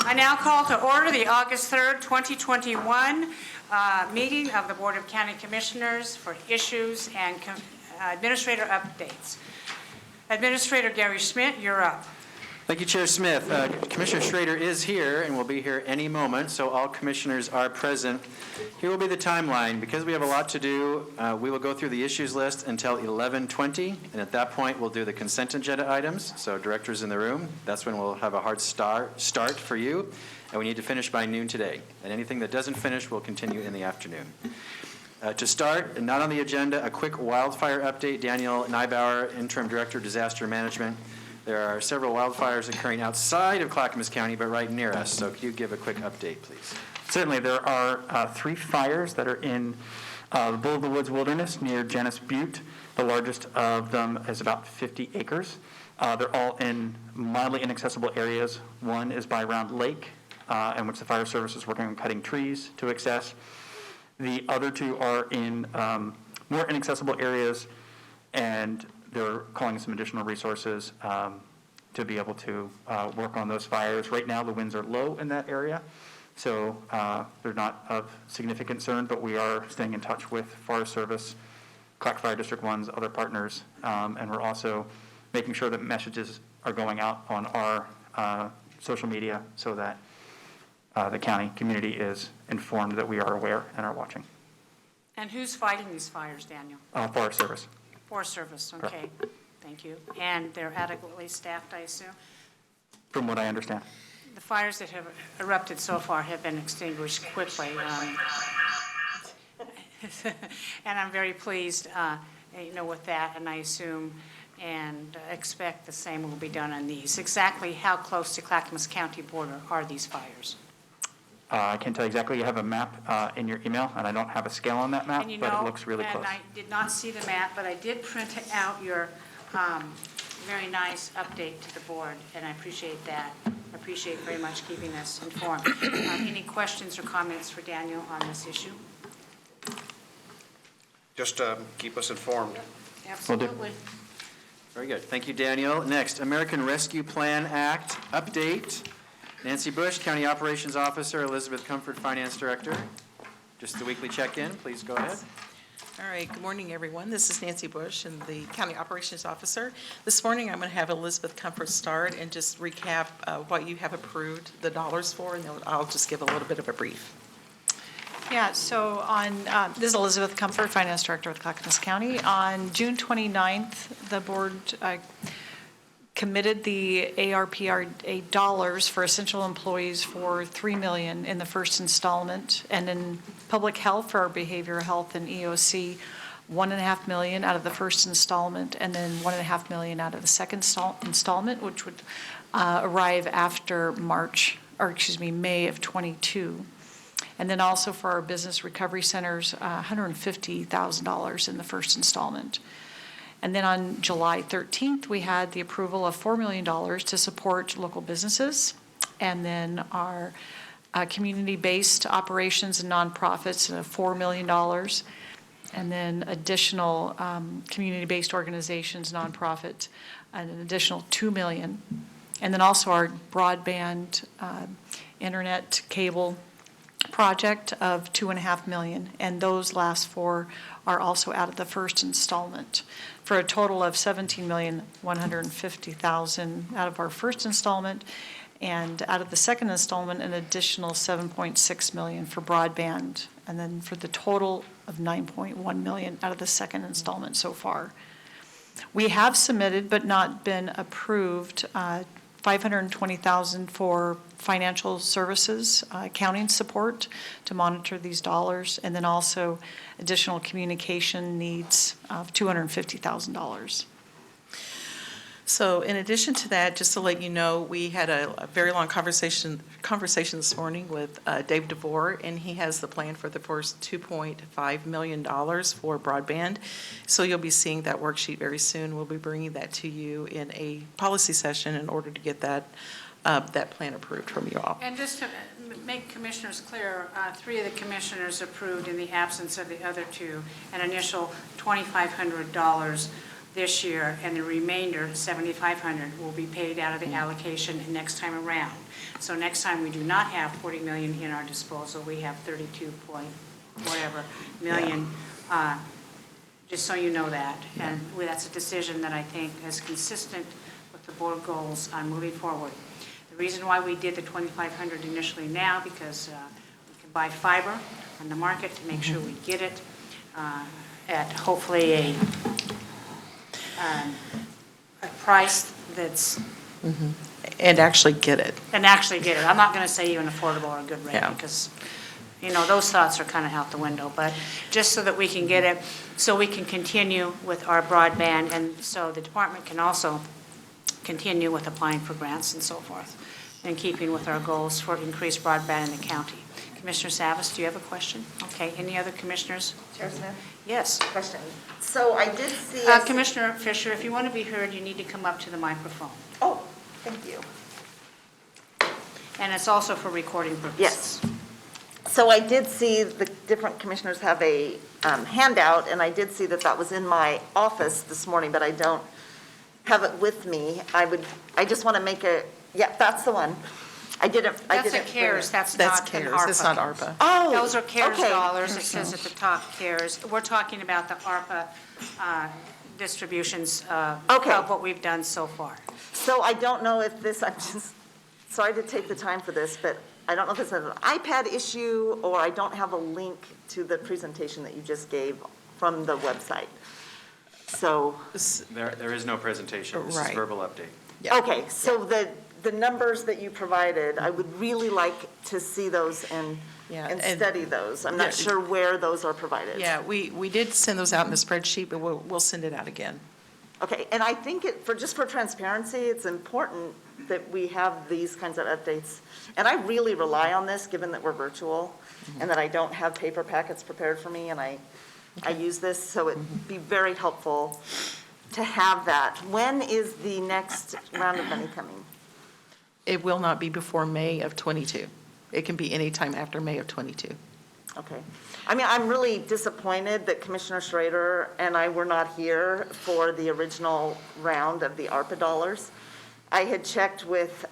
I now call to order the August 3rd, 2021 meeting of the Board of County Commissioners for issues and administrator updates. Administrator Gary Schmidt, you're up. Thank you, Chair Smith. Commissioner Schrader is here and will be here any moment, so all commissioners are present. Here will be the timeline. Because we have a lot to do, we will go through the issues list until 11:20, and at that point we'll do the consent agenda items. So directors in the room, that's when we'll have a hard start for you, and we need to finish by noon today. And anything that doesn't finish will continue in the afternoon. To start, and not on the agenda, a quick wildfire update. Daniel Neibauer, Interim Director of Disaster Management. There are several wildfires occurring outside of Clackamas County, but right near us. So could you give a quick update, please? Certainly. There are 3 fires that are in the Bull of the Woods Wilderness near Janus Butte. The largest of them is about 50 acres. They're all in mildly inaccessible areas. One is by Round Lake, in which the fire service is working on cutting trees to access. The other 2 are in more inaccessible areas, and they're calling some additional resources to be able to work on those fires. Right now, the winds are low in that area, so they're not of significant concern, but we are staying in touch with Forest Service, Clack Fire District 1's other partners, and we're also making sure that messages are going out on our social media so that the county community is informed that we are aware and are watching. And who's fighting these fires, Daniel? Forest Service. Forest Service, okay. Thank you. And they're adequately staffed, I assume? From what I understand. The fires that have erupted so far have been extinguished quickly. And I'm very pleased with that, and I assume and expect the same will be done on these. Exactly how close to Clackamas County border are these fires? I can't tell you exactly. You have a map in your email, and I don't have a scale on that map, but it looks really close. And I did not see the map, but I did print out your very nice update to the board, and I appreciate that. I appreciate very much keeping us informed. Any questions or comments for Daniel on this issue? Just keep us informed. Absolutely. Very good. Thank you, Daniel. Next, American Rescue Plan Act update. Nancy Bush, County Operations Officer, Elizabeth Comfort, Finance Director. Just the weekly check-in. Please go ahead. All right. Good morning, everyone. This is Nancy Bush, and the County Operations Officer. This morning, I'm going to have Elizabeth Comfort start and just recap what you have approved the dollars for, and then I'll just give a little bit of a brief. Yeah, so this is Elizabeth Comfort, Finance Director with Clackamas County. On June 29th, the board committed the ARPA dollars for essential employees for $3 million in the first installment, and in public health for our behavioral health and EOC, $1.5 million out of the first installment, and then $1.5 million out of the second installment, which would arrive after May of 22. And then also for our business recovery centers, $150,000 in the first installment. And then on July 13th, we had the approval of $4 million to support local businesses. And then our community-based operations and nonprofits, $4 million. And then additional community-based organizations, nonprofits, an additional $2 million. And then also our broadband internet cable project of $2.5 million, and those last 4 are also out of the first installment, for a total of $17,150,000 out of our first installment, and out of the second installment an additional $7.6 million for broadband, and then for the total of $9.1 million out of the second installment so far. We have submitted but not been approved $520,000 for financial services, accounting support to monitor these dollars, and then also additional communication needs of $250,000. So in addition to that, just to let you know, we had a very long conversation this morning with Dave DeVore, and he has the plan for the first $2.5 million for broadband. So you'll be seeing that worksheet very soon. We'll be bringing that to you in a policy session in order to get that plan approved from you all. And just to make commissioners clear, 3 of the commissioners approved in the absence of the other 2 an initial $2,500. this year, and the remainder, 7,500, will be paid out of the allocation next time around. So next time, we do not have 40 million in our disposal, we have 32 point whatever million, just so you know that. And that's a decision that I think is consistent with the board goals on moving forward. The reason why we did the 2,500 initially now, because we can buy fiber on the market to make sure we get it at hopefully a price that's, And actually get it. and actually get it. I'm not going to say even affordable or a good rate, Yeah. because, you know, those thoughts are kind of out the window, but just so that we can get it, so we can continue with our broadband, and so the department can also continue with applying for grants and so forth, in keeping with our goals for increased broadband in the county. Commissioner Savas, do you have a question? Okay, any other commissioners? Chair Smith, Yes. question. So I did see. Commissioner Fisher, if you want to be heard, you need to come up to the microphone. Oh, thank you. And it's also for recording purposes. Yes. So I did see the different commissioners have a handout, and I did see that that was in my office this morning, but I don't have it with me. I just want to make yeah, that's the one. I didn't That's a bring CARES, it. that's That's not an CARES, ARPA. it's not ARPA. Oh, Those are CARES okay. dollars, it says at the top, CARES. We're talking about the ARPA distributions Okay. of what we've done so far. So I don't know if this, I'm just, sorry to take the time for this, but I don't know if it's an iPad issue or I don't have a link to the presentation that you just gave from the website. So, There is no presentation. This is Right. verbal update. Yeah. okay, so the numbers that you provided, I would really like to see those and Yeah, and and- study those. I'm Yeah. not sure where those are provided. Yeah, we did send those out in the spreadsheet, but we'll send it out again. Okay, and I think just for transparency, it's important that we have these kinds of updates. And I really rely on this, given that we're virtual, and that I don't have paper packets prepared for me, and I use this, so it'd be very helpful to have that. When is the next round of money coming? It will not be before May of '22. It can be any time after May of '22. Okay. I mean, I'm really disappointed that Commissioner Schrader and I were not here for the original round of the ARPA dollars. I had checked with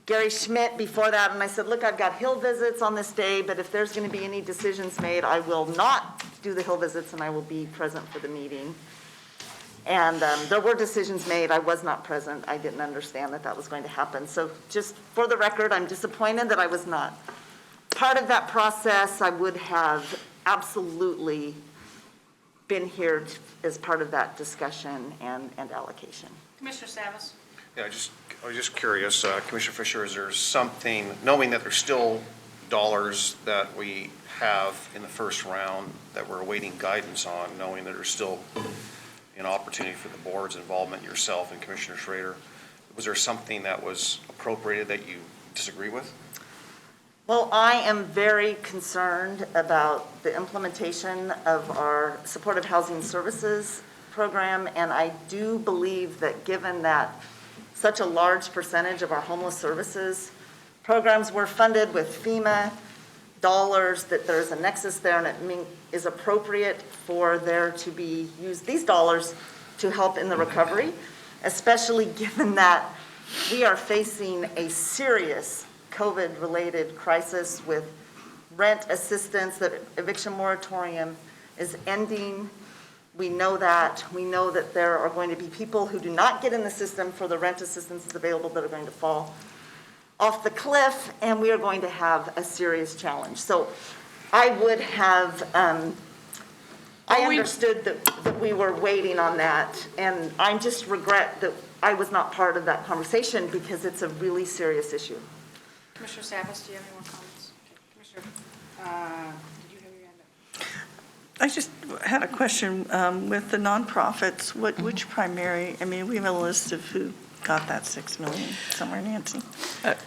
Gary Schmidt before that, and I said, look, I've got Hill visits on this day, but if there's going to be any decisions made, I will not do the Hill visits, and I will be present for the meeting. And there were decisions made. I was not present. I didn't understand that that was going to happen. So just for the record, I'm disappointed that I was not part of that process. I would have absolutely been here as part of that discussion and allocation. Commissioner Savas? Yeah, I was just curious, Commissioner Fisher, is there something, knowing that there's still dollars that we have in the first round that we're awaiting guidance on, knowing that there's still an opportunity for the board's involvement, yourself and Commissioner Schrader, was there something that was appropriated that you disagree with? Well, I am very concerned about the implementation of our supportive housing services program, and I do believe that given that such a large percentage of our homeless services programs were funded with FEMA dollars, that there's a nexus there, and it is appropriate for there to be used, these dollars, to help in the recovery, especially given that we are facing a serious COVID-related crisis with rent assistance, that eviction moratorium is ending. We know that. We know that there are going to be people who do not get in the system for the rent assistance that's available that are going to fall off the cliff, and we are going to have a serious challenge. So I would have, I understood that we were waiting on that, and I just regret that I was not part of that conversation because it's a really serious issue. Commissioner Savas, do you have any more comments? Commissioner, did you have your hand up? I just had a question with the nonprofits, which primary, I mean, we have a list of who got that 6 million somewhere, Nancy.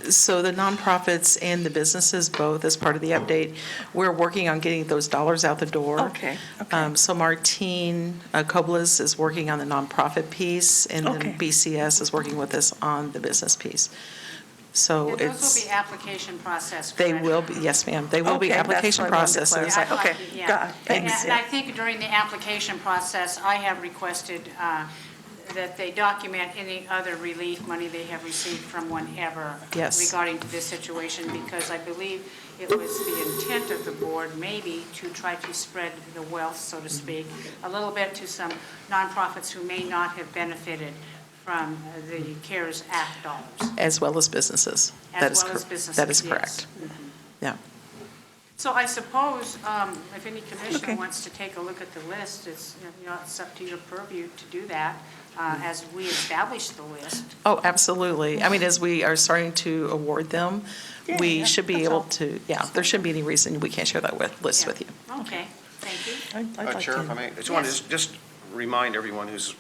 So the nonprofits and the businesses, both as part of the update, we're working on getting those dollars out the door. Okay, okay. So Martine Koblis is working on the nonprofit piece, and then Okay. BCS is working with us on the business piece. So And those it's, will be application process, they correct? will be, yes, ma'am, they will be Okay, that's application what I wanted to processes. clarify. Okay, Yeah. got it. And Thanks, and I yeah. think during the application process, I have requested that they document any other relief money they have received from whenever Yes. regarding to this situation, because I believe it was the intent of the board maybe to try to spread the wealth, so to speak, a little bit to some nonprofits who may not have benefited from the CARES Act dollars. As well as businesses. That As is well cor- as businesses, That is yes. correct. Yeah. So I suppose if any commissioner Okay. wants to take a look at the list, it's, it's up to your purview to do that as we establish the list. Oh, absolutely. I mean, as we are starting to award them, Yeah, we yeah, should be that's able all. to, yeah, there shouldn't be any reason we can't share that list Yeah. with you. Okay, thank you. I'd like Chair, to- if I may, I just want Yes. to just remind everyone who's,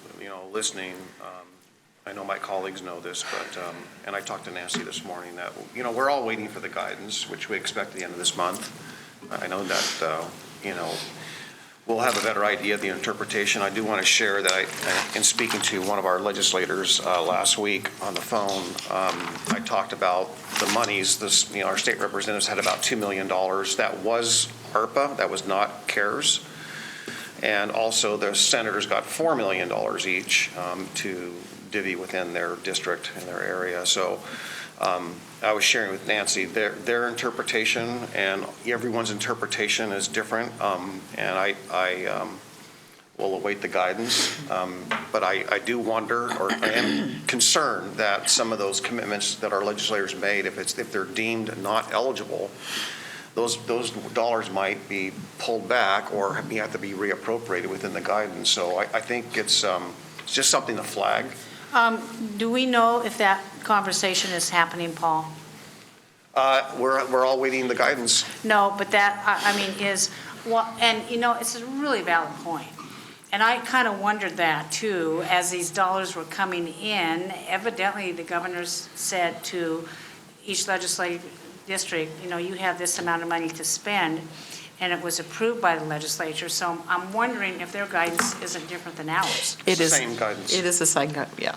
listening, I know my colleagues know this, but, and I talked to Nancy this morning, that, we're all waiting for the guidance, which we expect at the end of this month. I know that, we'll have a better idea of the interpretation. I do want to share that in speaking to one of our legislators last week on the phone, I talked about the monies, our state representatives had about $2 million. That was ARPA, that was not CARES. And also the senators got $4 million each to divvy within their district and their area. So I was sharing with Nancy, their interpretation and everyone's interpretation is different. And I will await the guidance. But I do wonder, or I am concerned that some of those commitments that our legislators made, if they're deemed not eligible, those dollars might be pulled back or have to be reappropriated within the guidance. So I think it's just something to flag. Do we know if that conversation is happening, Paul? We're all waiting the guidance. No, but that, I mean, is, well, and, it's a really valid point. And I kind of wondered that, too, as these dollars were coming in. Evidently, the governors said to each legislative district, you have this amount of money to spend, and it was approved by the legislature. So I'm wondering if their guidance isn't different than ours. It is. Same guidance. It is the same, yeah.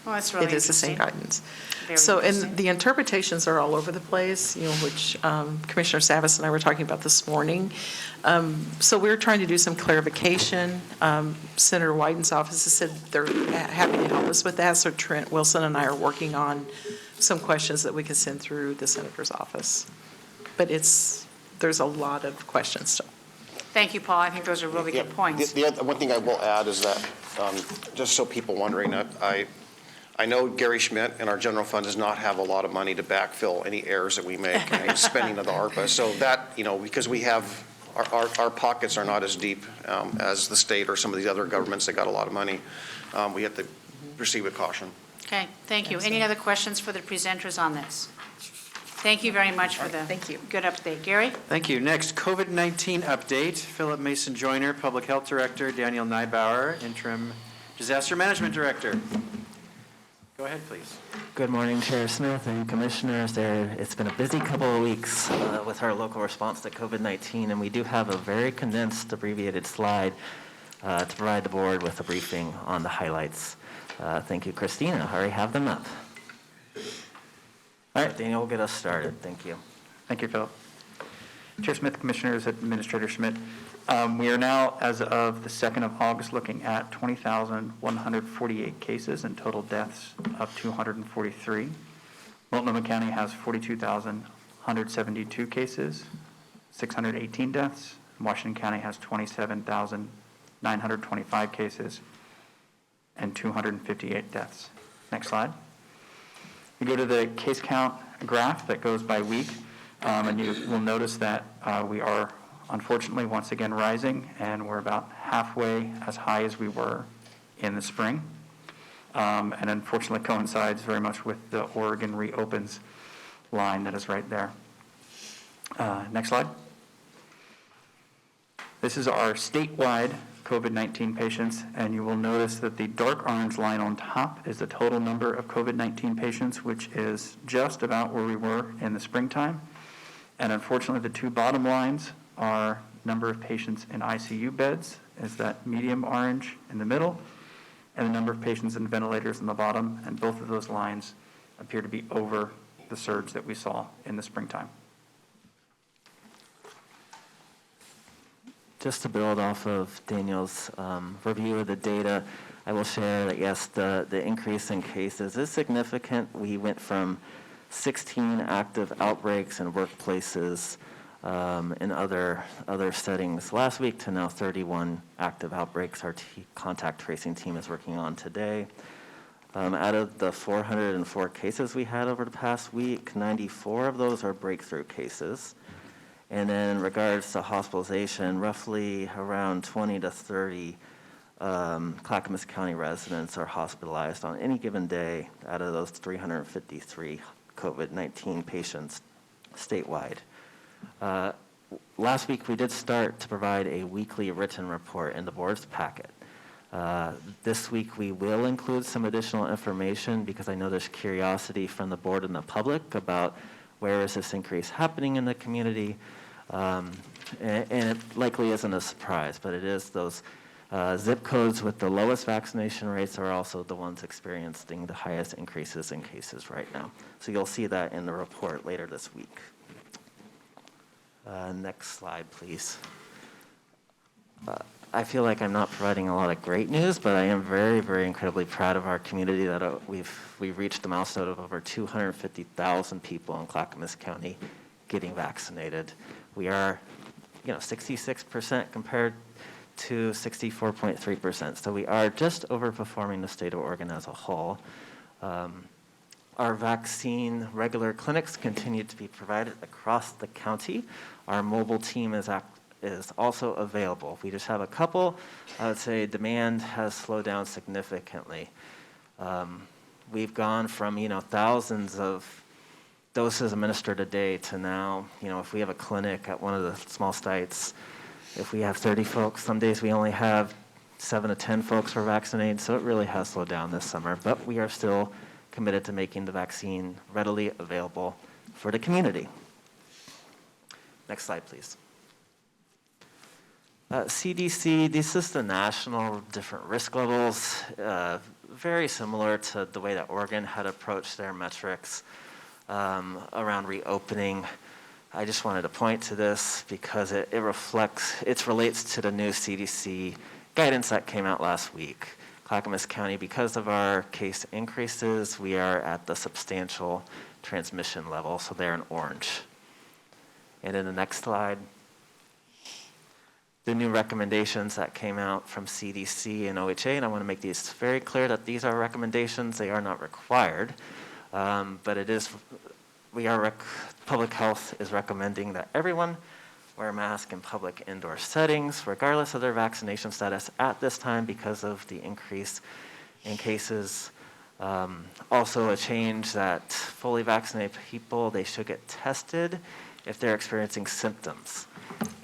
Well, that's really It is the same interesting. guidance. Very So, interesting. and the interpretations are all over the place, which Commissioner Savas and I were talking about this morning. So we're trying to do some clarification. Senator Wyden's office has said they're happy to help us with that, so Trent Wilson and I are working on some questions that we can send through the senator's office. But there's a lot of questions still. Thank you, Paul. I think those are really good points. The other, one thing I will add is that, just so people wondering, I know Gary Schmidt in our general fund does not have a lot of money to backfill any errors that we make in the spending of the ARPA. So that, because we have, our pockets are not as deep as the state or some of these other governments that got a lot of money. We have to proceed with caution. Okay, thank you. Any other questions for the presenters on this? Thank you very much for the Thank you. good update. Gary? Thank you. Next, COVID-19 update. Philip Mason Joyner, Public Health Director, Daniel Neibauer, Interim Disaster Management Director. Go ahead, please. Good morning, Chair Smith and Commissioners. It's been a busy couple of weeks with our local response to COVID-19, and we do have a very condensed, abbreviated slide to provide the board with a briefing on the highlights. Thank you, Christina. I already have them up. All right, Daniel will get us started. Thank you. Thank you, Philip. Chair Smith, Commissioners, Administrator Schmidt. We are now, as of the 2nd of August, looking at 20,148 cases and total deaths of 243. Multnomah County has 42,172 cases, 618 deaths. Washington County has 27,925 cases and 258 deaths. Next slide. We go to the case count graph that goes by week, and you will notice that we are unfortunately once again rising, and we're about halfway as high as we were in the spring, and unfortunately coincides very much with the Oregon reopens line that is right there. Next slide. This is our statewide COVID-19 patients, and you will notice that the dark orange line on top is the total number of COVID-19 patients, which is just about where we were in the springtime. And unfortunately, the two bottom lines are number of patients in ICU beds, is that medium orange in the middle, and the number of patients in ventilators in the bottom, and both of those lines appear to be over the surge that we saw in the springtime. Just to build off of Daniel's review of the data, I will share that, yes, the increase in cases is significant. We went from 16 active outbreaks in workplaces in other settings last week to now 31 active outbreaks our contact tracing team is working on today. Out of the 404 cases we had over the past week, 94 of those are breakthrough cases. And then in regards to hospitalization, roughly around 20 to 30 Clackamas County residents are hospitalized on any given day out of those 353 COVID-19 patients statewide. Last week, we did start to provide a weekly written report in the board's packet. This week, we will include some additional information because I know there's curiosity from the board and the public about where is this increase happening in the community. And it likely isn't a surprise, but it is those zip codes with the lowest vaccination rates are also the ones experiencing the highest increases in cases right now. So you'll see that in the report later this week. Next slide, please. I feel like I'm not providing a lot of great news, but I am very, very incredibly proud of our community that we've reached the milestone of over 250,000 people in Clackamas County getting vaccinated. We are, 66% compared to 64.3%. So we are just overperforming the state of Oregon as a whole. Our vaccine regular clinics continue to be provided across the county. Our mobile team is also available. We just have a couple. I would say demand has slowed down significantly. We've gone from, thousands of doses administered a day to now, if we have a clinic at one of the small sites, if we have 30 folks, some days we only have 7 to 10 folks were vaccinated, so it really has slowed down this summer, but we are still committed to making the vaccine readily available for the community. Next slide, please. CDC, this is the national different risk levels, very similar to the way that Oregon had approached their metrics around reopening. I just wanted to point to this because it relates to the new CDC guidance that came out last week. Clackamas County, because of our case increases, we are at the substantial transmission level, so they're in orange. And in the next slide, the new recommendations that came out from CDC and OHA, and I want to make these very clear that these are recommendations, they are not required, but it is, public health is recommending that everyone wear a mask in public indoor settings, regardless of their vaccination status at this time because of the increase in cases. Also a change that fully vaccinated people, they should get tested if they're experiencing symptoms,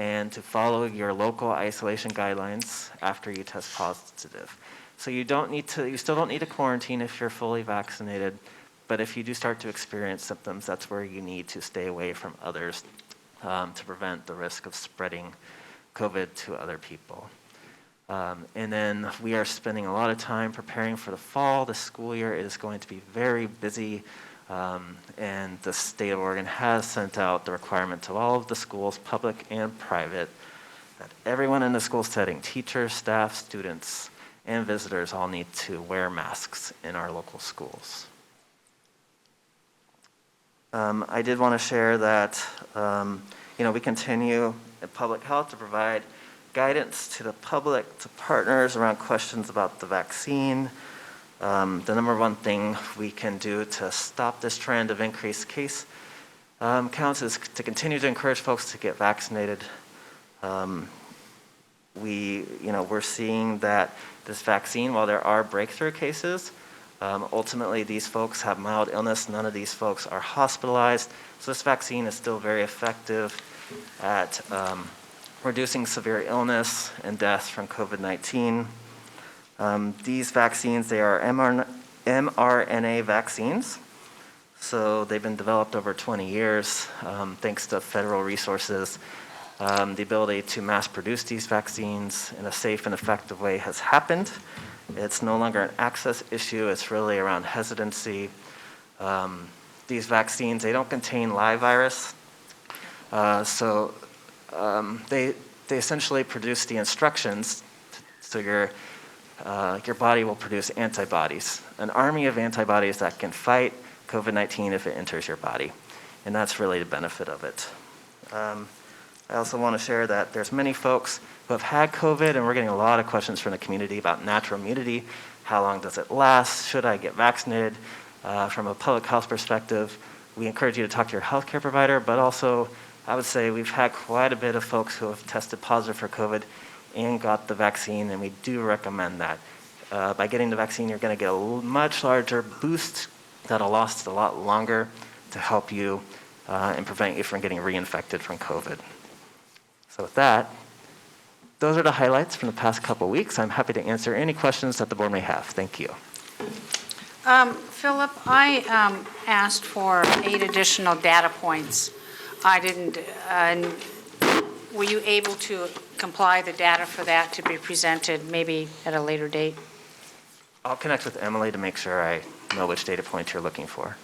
and to follow your local isolation guidelines after you test positive. So you still don't need to quarantine if you're fully vaccinated, but if you do start to experience symptoms, that's where you need to stay away from others to prevent the risk of spreading COVID to other people. And then we are spending a lot of time preparing for the fall. The school year is going to be very busy. And the state of Oregon has sent out the requirement to all of the schools, public and private, that everyone in the school setting, teachers, staff, students, and visitors all need to wear masks in our local schools. I did want to share that, we continue in public health to provide guidance to the public, to partners around questions about the vaccine. The number one thing we can do to stop this trend of increased case counts is to continue to encourage folks to get vaccinated. We're seeing that this vaccine, while there are breakthrough cases, ultimately these folks have mild illness. None of these folks are hospitalized. So this vaccine is still very effective at reducing severe illness and death from COVID-19. These vaccines, they are mRNA vaccines. So they've been developed over 20 years, thanks to federal resources. The ability to mass produce these vaccines in a safe and effective way has happened. It's no longer an access issue, it's really around hesitancy. these vaccines, they don't contain live virus. So they essentially produce the instructions, so your body will produce antibodies, an army of antibodies that can fight COVID-19 if it enters your body. And that's really the benefit of it. I also want to share that there's many folks who have had COVID, and we're getting a lot of questions from the community about natural immunity. How long does it last? Should I get vaccinated? From a public health perspective, we encourage you to talk to your healthcare provider, but also I would say we've had quite a bit of folks who have tested positive for COVID and got the vaccine, and we do recommend that. By getting the vaccine, you're going to get a much larger boost that'll last a lot longer to help you and prevent you from getting reinfected from COVID. So with that, those are the highlights from the past couple weeks. I'm happy to answer any questions that the board may have. Thank you. Philip, I asked for 8 additional data points. I didn't, were you able to comply the data for that to be presented maybe at a later date? I'll connect with Emily to make sure I know which data point you're looking for.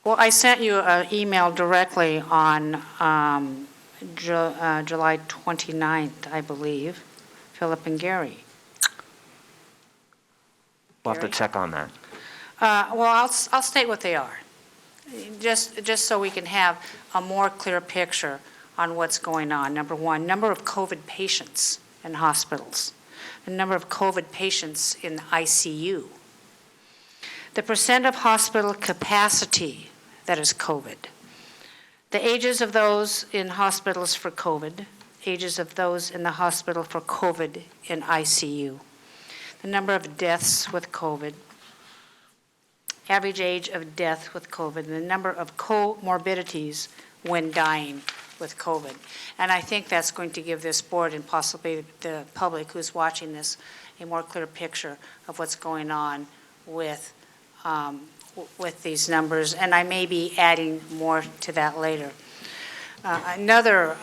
Well, I sent you an email directly on July 29th, I believe, Philip and Gary. We'll have to check on that. Well, I'll state what they are, just so we can have a more clear picture on what's going on. Number one, number of COVID patients in hospitals, the number of COVID patients in the ICU, the percent of hospital capacity that is COVID, the ages of those in hospitals for COVID, ages of those in the hospital for COVID in ICU, the number of deaths with COVID, average age of death with COVID, and the number of comorbidities when dying with COVID. And I think that's going to give this board and possibly the public who's watching this a more clear picture of what's going on with these numbers. And I may be adding more to that later. Another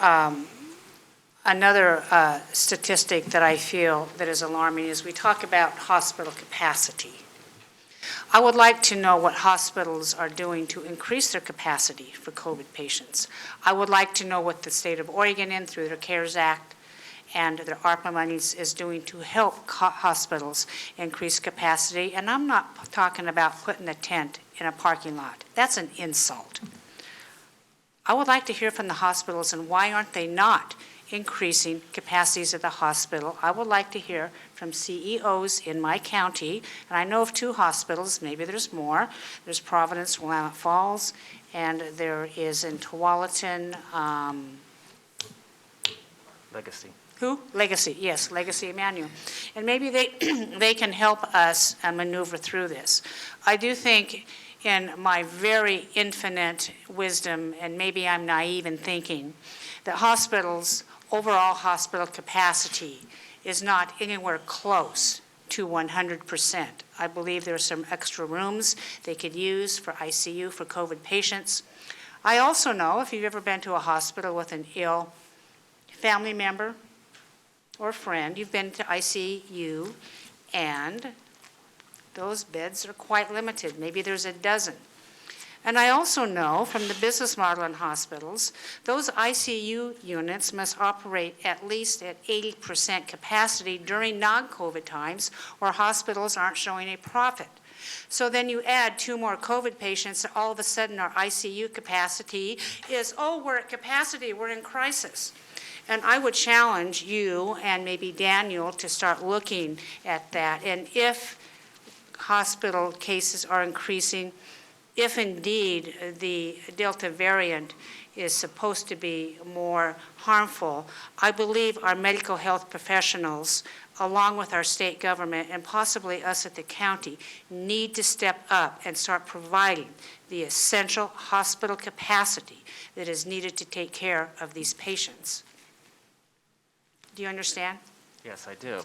statistic that I feel that is alarming is we talk about hospital capacity. I would like to know what hospitals are doing to increase their capacity for COVID patients. I would like to know what the state of Oregon, in through their CARES Act and their ARPA monies, is doing to help hospitals increase capacity. And I'm not talking about putting a tent in a parking lot. That's an insult. I would like to hear from the hospitals, and why aren't they not increasing capacities of the hospital? I would like to hear from CEOs in my county, and I know of 2 hospitals, maybe there's more. There's Providence, Willamette Falls, and there is in Tualatin. Legacy. Who? Legacy, yes, Legacy Emmanuel. And maybe they can help us maneuver through this. I do think, in my very infinite wisdom, and maybe I'm naive in thinking, that hospitals, overall hospital capacity, is not anywhere close to 100%. I believe there are some extra rooms they could use for ICU for COVID patients. I also know, if you've ever been to a hospital with an ill family member or friend, you've been to ICU, and those beds are quite limited. Maybe there's a dozen. And I also know from the business model in hospitals, those ICU units must operate at least at 80% capacity during non-COVID times, or hospitals aren't showing a profit. So then you add 2 more COVID patients, and all of a sudden our ICU capacity is, oh, we're at capacity, we're in crisis. And I would challenge you and maybe Daniel to start looking at that. And if hospital cases are increasing, if indeed the Delta variant is supposed to be more harmful, I believe our medical health professionals, along with our state government and possibly us at the county, need to step up and start providing the essential hospital capacity that is needed to take care of these patients. Do you understand? Yes, I do.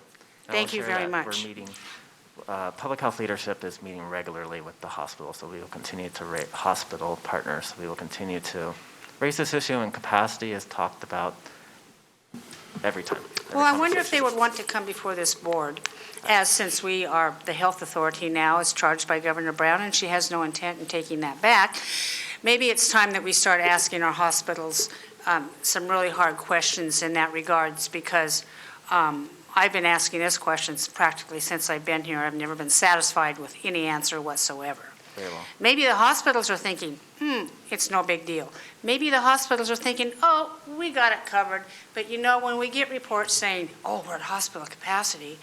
Thank you very much. We're meeting, public health leadership is meeting regularly with the hospital, so we will continue to rate hospital partners. We will continue to raise this issue, and capacity is talked about every time. Well, I wonder if they would want to come before this board, as since we are the health authority now, as charged by Governor Brown, and she has no intent in taking that back. Maybe it's time that we start asking our hospitals some really hard questions in that regards, because I've been asking this questions practically since I've been here. I've never been satisfied with any answer whatsoever. Very well. Maybe the hospitals are thinking, it's no big deal. Maybe the hospitals are thinking, oh, we got it covered. But you know, when we get reports saying, oh, we're at hospital capacity,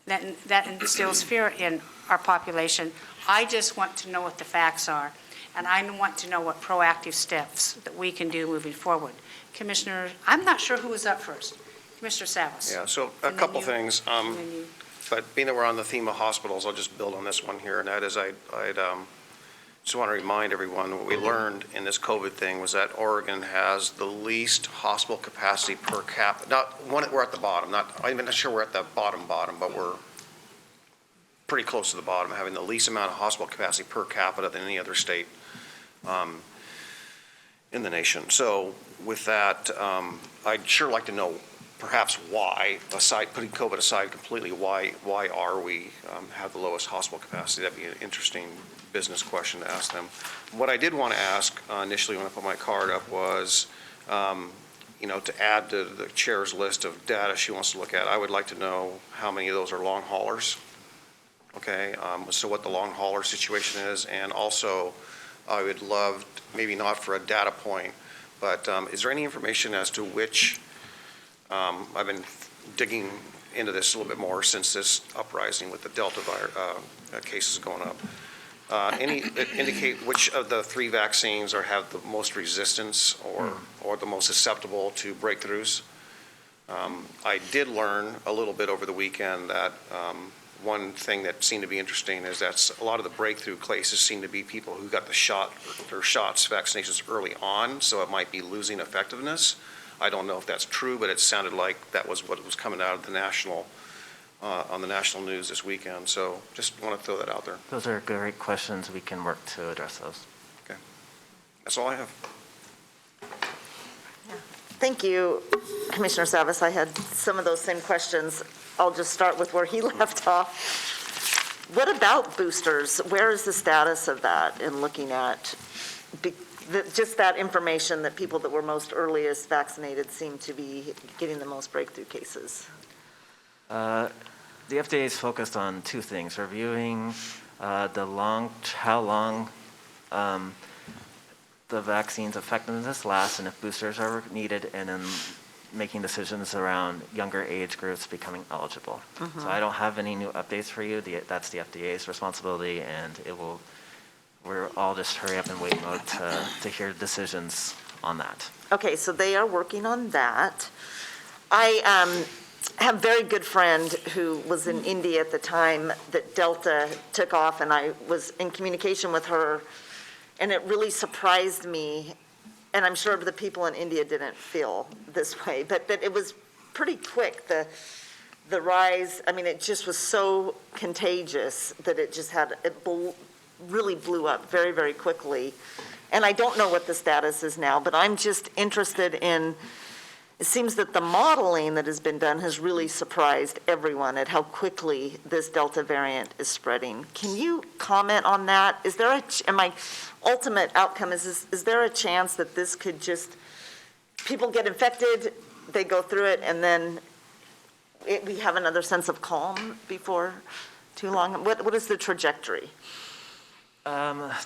that instills fear in our population. I just want to know what the facts are, and I want to know what proactive steps that we can do moving forward. Commissioner, I'm not sure who was up first. Commissioner Savas. Yeah, so a And then couple you, things. and then you. But being that we're on the theme of hospitals, I'll just build on this one here, and that is I'd just want to remind everyone, what we learned in this COVID thing was that Oregon has the least hospital capacity per capita. We're at the bottom, I'm not sure we're at the bottom, but we're pretty close to the bottom, having the least amount of hospital capacity per capita than any other state in the nation. So with that, I'd sure like to know perhaps why, putting COVID aside completely, why are we have the lowest hospital capacity? That'd be an interesting business question to ask them. What I did want to ask initially when I put my card up was, to add to the chair's list of data she wants to look at, I would like to know how many of those are long haulers. Okay, so what the long hauler situation is, and also I would love, maybe not for a data point, but is there any information as to which, I've been digging into this a little bit more since this uprising with the Delta cases going up. Indicate which of the 3 vaccines have the most resistance or the most susceptible to breakthroughs. I did learn a little bit over the weekend that one thing that seemed to be interesting is that a lot of the breakthrough cases seem to be people who got their vaccinations early on, so it might be losing effectiveness. I don't know if that's true, but it sounded like that was what was coming out of the on the national news this weekend. So just want to throw that out there. Those are great questions. We can work to address those. Okay. That's all I have. Thank you, Commissioner Savas. I had some of those same questions. I'll just start with where he left off. What about boosters? Where is the status of that in looking at just that information that people that were most earliest vaccinated seem to be getting the most breakthrough cases? The FDA is focused on 2 things: reviewing how long the vaccine's effectiveness lasts and if boosters are needed, and then making decisions around younger age groups becoming eligible. So I don't have any new updates for you. That's the FDA's responsibility, and we're all just hurry up and wait mode to hear decisions on that. Okay, so they are working on that. I have a very good friend who was in India at the time that Delta took off, and I was in communication with her, and it really surprised me, and I'm sure the people in India didn't feel this way, but it was pretty quick, the rise. I mean, it just was so contagious that really blew up very, very quickly. And I don't know what the status is now, but I'm just interested in, it seems that the modeling that has been done has really surprised everyone at how quickly this Delta variant is spreading. Can you comment on that? Is there and my ultimate outcome is there a chance that this could people get infected, they go through it, and then we have another sense of calm before too long? What is the trajectory?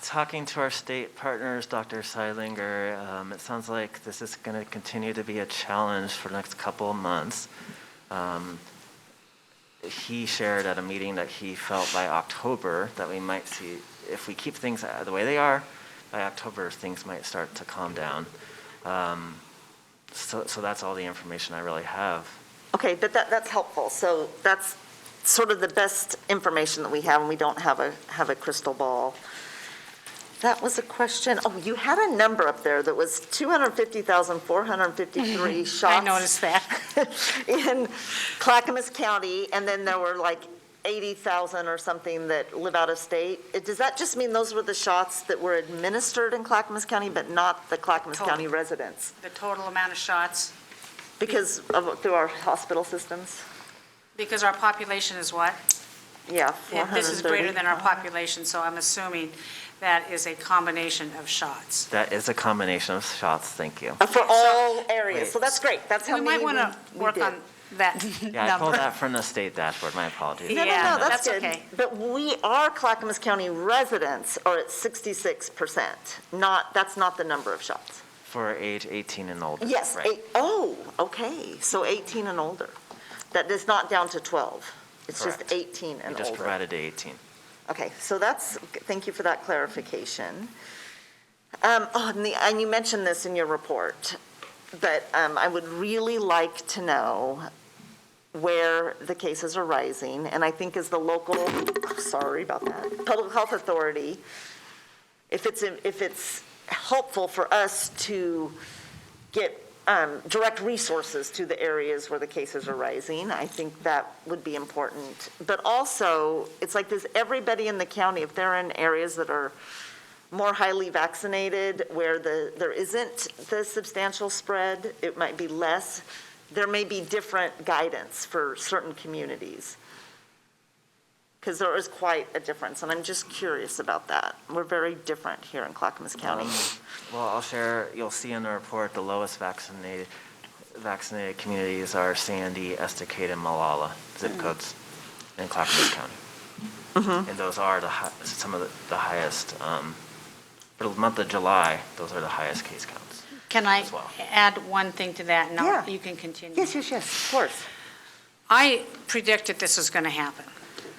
Talking to our state partners, Dr. Seilinger, it sounds like this is going to continue to be a challenge for the next couple of months. He shared at a meeting that he felt by October that we might see, if we keep things the way they are, by October things might start to calm down. So that's all the information I really have. Okay, but that's helpful. So that's sort of the best information that we have, and we don't have a crystal ball. That was a question. Oh, you had a number up there that was 250,453 shots. I noticed that. In Clackamas County, and then there were like 80,000 or something that live out of state. Does that just mean those were the shots that were administered in Clackamas County, but not the Clackamas County residents? The total amount of shots. Because through our hospital systems? Because our population is what? Yeah, This is greater than our 430. population, so I'm assuming that is a combination of shots. That is a combination of shots, thank you. For all areas, so that's great. That's how We many might want to work did. on that Yeah, I pulled number. that from the state dashboard, my apologies. No, Yeah, that's that's good. okay. But our Clackamas County residents are at 66%. That's not the number of shots. For age 18 and older. Yes, right. okay, so 18 and older. That is not down to 12. It's just Correct. 18 and We just older. provided to 18. Okay, so thank you for that clarification. And you mentioned this in your report, but I would really like to know where the cases are rising, and I think as the local, sorry about that, public health authority, if it's helpful for us to get direct resources to the areas where the cases are rising, I think that would be important. But also, it's like, does everybody in the county, if they're in areas that are more highly vaccinated, where there isn't the substantial spread, it might be less, there may be different guidance for certain communities. Because there is quite a difference, and I'm just curious about that. We're very different here in Clackamas County. Well, I'll share, you'll see in the report, the lowest vaccinated communities are Sandy, Estacade, and Malala zip codes in Clackamas County. And those are some of the highest, for the month of July, those are the highest case counts. Can I as well. add one thing to that? No, Yeah. you can continue. Yes, of course. I predicted this was going to happen.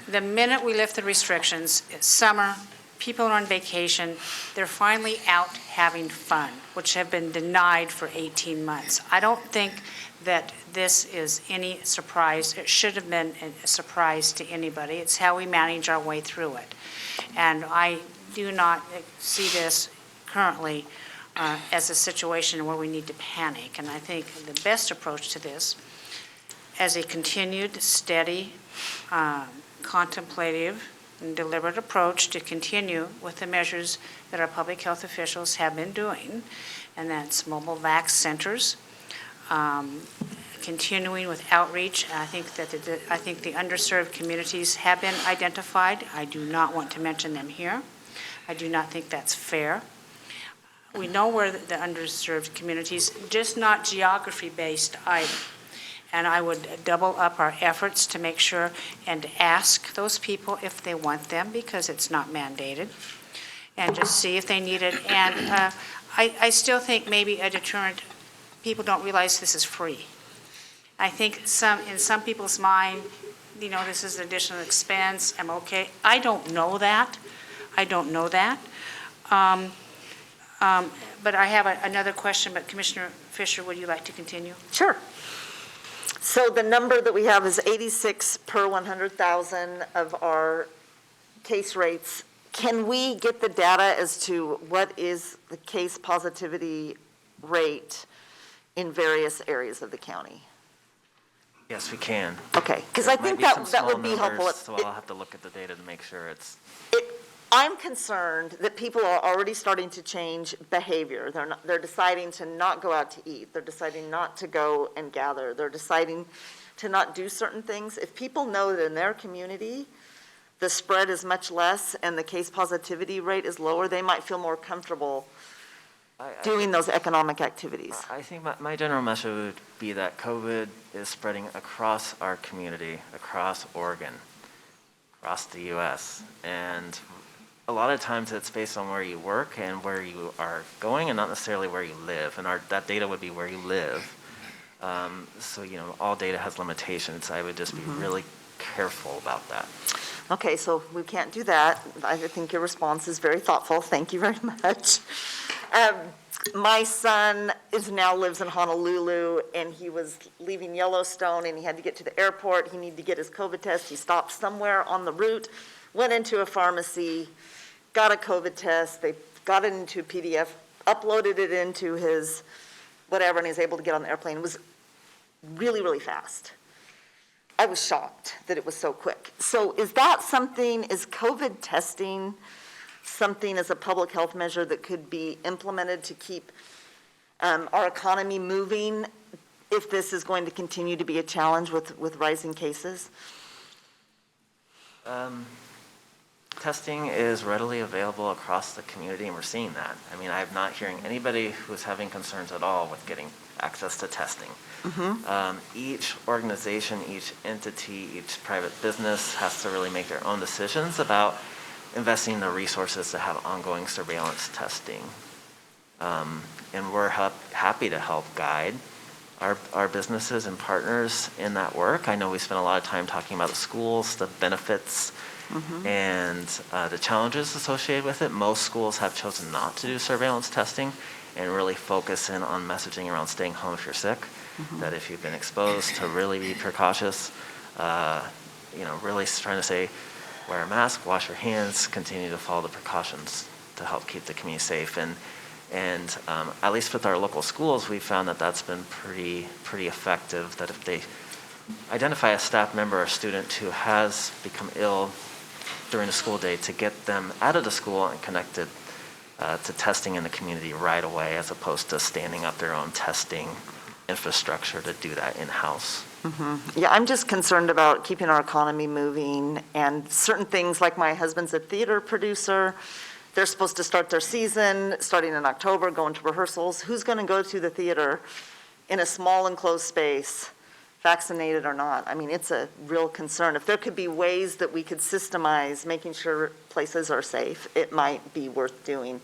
The minute we lift the restrictions, it's summer, people are on vacation, they're finally out having fun, which have been denied for 18 months. I don't think that this is any surprise. It should have been a surprise to anybody. It's how we manage our way through it. And I do not see this currently as a situation where we need to panic. And I think the best approach to this, as a continued, steady, contemplative and deliberate approach to continue with the measures that our public health officials have been doing, and that's mobile vac centers, continuing with outreach. I think the underserved communities have been identified. I do not want to mention them here. I do not think that's fair. We know where the underserved communities, just not geography-based either. And I would double up our efforts to make sure and ask those people if they want them, because it's not mandated, and just see if they need it. And I still think maybe a deterrent, people don't realize this is free. I think in some people's mind, this is an additional expense, I'm okay. I don't know that. But I have another question, but Commissioner Fisher, would you like to continue? Sure. So the number that we have is 86 per 100,000 of our case rates. Can we get the data as to what is the case positivity rate in various areas of the county? Yes, we can. Okay, because I Might think be some that would small be helpful. numbers, So I'll have to look at the data to make sure it's. I'm concerned that people are already starting to change behavior. They're deciding to not go out to eat. They're deciding not to go and gather. They're deciding to not do certain things. If people know that in their community, the spread is much less and the case positivity rate is lower, they might feel more comfortable doing those economic activities. I think my general message would be that COVID is spreading across our community, across Oregon, across the U.S., and a lot of times it's based on where you work and where you are going, and not necessarily where you live. And that data would be where you live. So, all data has limitations. I would just be really careful about that. Okay, so we can't do that. I think your response is very thoughtful. Thank you very much. My son now lives in Honolulu, and he was leaving Yellowstone, and he had to get to the airport. He needed to get his COVID test. He stopped somewhere on the route, went into a pharmacy, got a COVID test. They got it into a PDF, uploaded it into his whatever, and he was able to get on the airplane. It was really, really fast. I was shocked that it was so quick. So is COVID testing something as a public health measure that could be implemented to keep our economy moving if this is going to continue to be a challenge with rising cases? Testing is readily available across the community, and we're seeing that. I mean, I'm not hearing anybody who's having concerns at all with getting access to testing. Each organization, each entity, each private business has to really make their own decisions about investing the resources to have ongoing surveillance testing. And we're happy to help guide our businesses and partners in that work. I know we spent a lot of time talking about the schools, the benefits, and the challenges associated with it. Most schools have chosen not to do surveillance testing and really focus in on messaging around staying home if you're sick, that if you've been exposed, to really be precautious, really trying to say, wear a mask, wash your hands, continue to follow the precautions to help keep the community safe. And at least with our local schools, we found that that's been pretty effective, that if they identify a staff member or student who has become ill during the school day, to get them out of the school and connected to testing in the community right away, as opposed to standing up their own testing infrastructure to do that in-house. Yeah, I'm just concerned about keeping our economy moving, and certain things, like my husband's a theater producer. They're supposed to start their season starting in October, going to rehearsals. Who's going to go to the theater in a small enclosed space, vaccinated or not? I mean, it's a real concern. If there could be ways that we could systemize making sure places are safe, it might be worth doing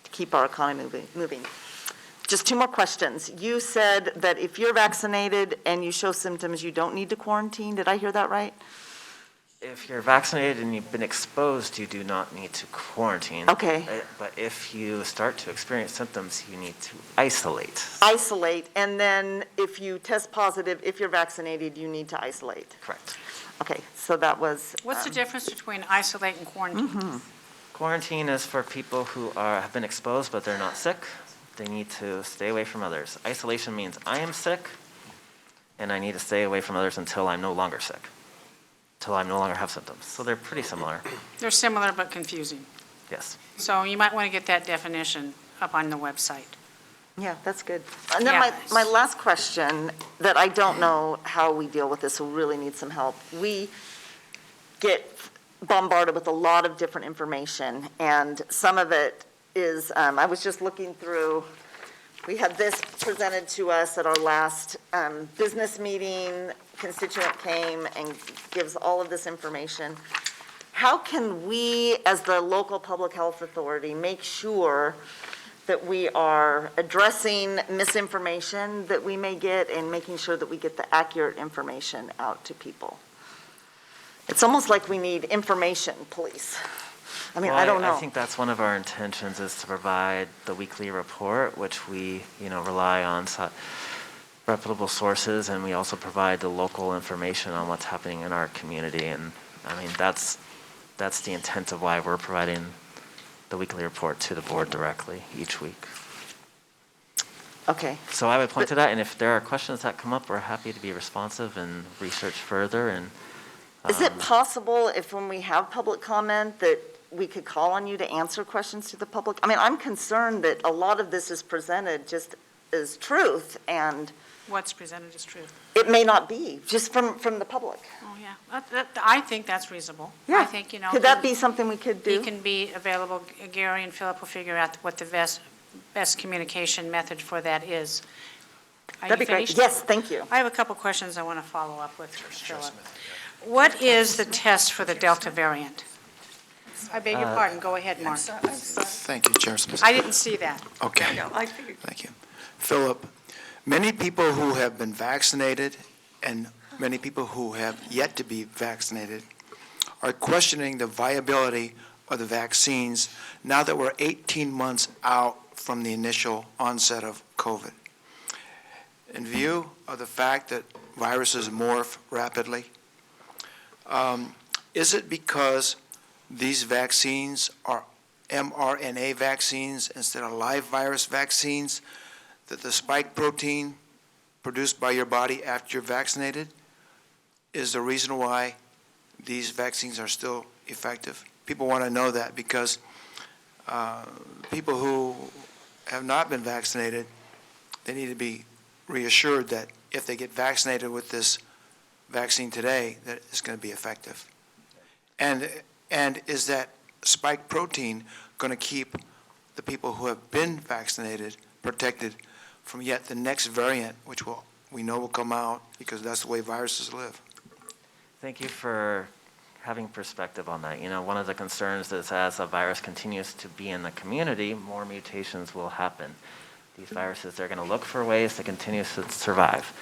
to keep our economy moving. Just two more questions. You said that if you're vaccinated and you show symptoms, you don't need to quarantine. Did I hear that right? If you're vaccinated and you've been exposed, you do not need to quarantine. Okay. But if you start to experience symptoms, you need to isolate. Isolate, and then if you test positive, if you're vaccinated, you need to isolate. Correct. Okay, so that was. What's the difference between isolate and quarantine? Quarantine is for people who have been exposed, but they're not sick. They need to stay away from others. Isolation means I am sick, and I need to stay away from others until I'm no longer sick, until I no longer have symptoms. So they're pretty similar. They're similar but confusing. Yes. So you might want to get that definition up on the website. Yeah, that's good. And then Yeah. my last question, that I don't know how we deal with this, so we really need some help. We get bombarded with a lot of different information, and some of it is, I was just looking through, we had this presented to us at our last business meeting. Constituent came and gives all of this information. How can we, as the local public health authority, make sure that we are addressing misinformation that we may get and making sure that we get the accurate information out to people? It's almost like we need information police. I mean, Well, I don't know. I think that's one of our intentions, is to provide the weekly report, which we, rely on reputable sources, and we also provide the local information on what's happening in our community. And I mean, that's the intent of why we're providing the weekly report to the board directly each week. Okay. So I would point to that, and if there are questions that come up, we're happy to be responsive and research further. And Is it possible, if when we have public comment, that we could call on you to answer questions to the public? I mean, I'm concerned that a lot of this is presented just as truth, and What's presented as truth. it may not be, just from the public. Oh, yeah. I think that's reasonable. Yeah. I think, Could that be something we could He do? can be available. Gary and Philip will figure out what the best communication method for that is. Are That'd you be great. finished? Yes, thank you. I have a couple questions I want to follow up with for Philip. What is the test for the Delta variant? I beg your pardon. Go ahead, Mark. Thank you, Chair Smith. I didn't see that. Okay, I figured. thank you. Philip, many people who have been vaccinated and many people who have yet to be vaccinated are questioning the viability of the vaccines now that we're 18 months out from the initial onset of COVID. In view of the fact that viruses morph rapidly, is it because these vaccines are mRNA vaccines instead of live virus vaccines, that the spike protein produced by your body after you're vaccinated is the reason why these vaccines are still effective? People want to know that, because people who have not been vaccinated, they need to be reassured that if they get vaccinated with this vaccine today, that it's going to be effective. And is that spike protein going to keep the people who have been vaccinated protected from yet the next variant, which we know will come out because that's the way viruses live? Thank you for having perspective on that. You know, one of the concerns is as a virus continues to be in the community, more mutations will happen. These viruses, they're going to look for ways to continue to survive.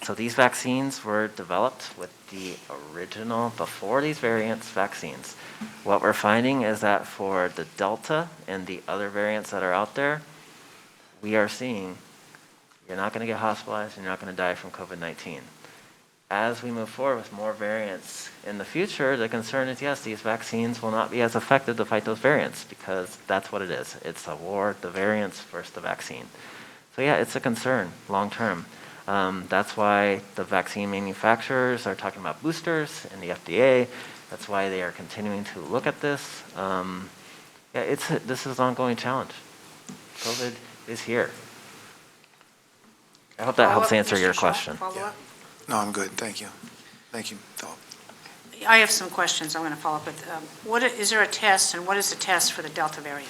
So these vaccines were developed with the original, before these variants, vaccines. What we're finding is that for the Delta and the other variants that are out there, we are seeing you're not going to get hospitalized and you're not going to die from COVID-19. As we move forward with more variants in the future, the concern is, yes, these vaccines will not be as effective to fight those variants because that's what it is. It's a war, the variants versus the vaccine. So yeah, it's a concern long term. That's why the vaccine manufacturers are talking about boosters and the FDA. That's why they are continuing to look at this. This is an ongoing challenge. COVID is here. I hope that helps answer your question. Follow-up? No, I'm good. Thank you. Thank you, Philip. I have some questions I'm going to follow up with. Is there a test, and what is the test for the Delta variant?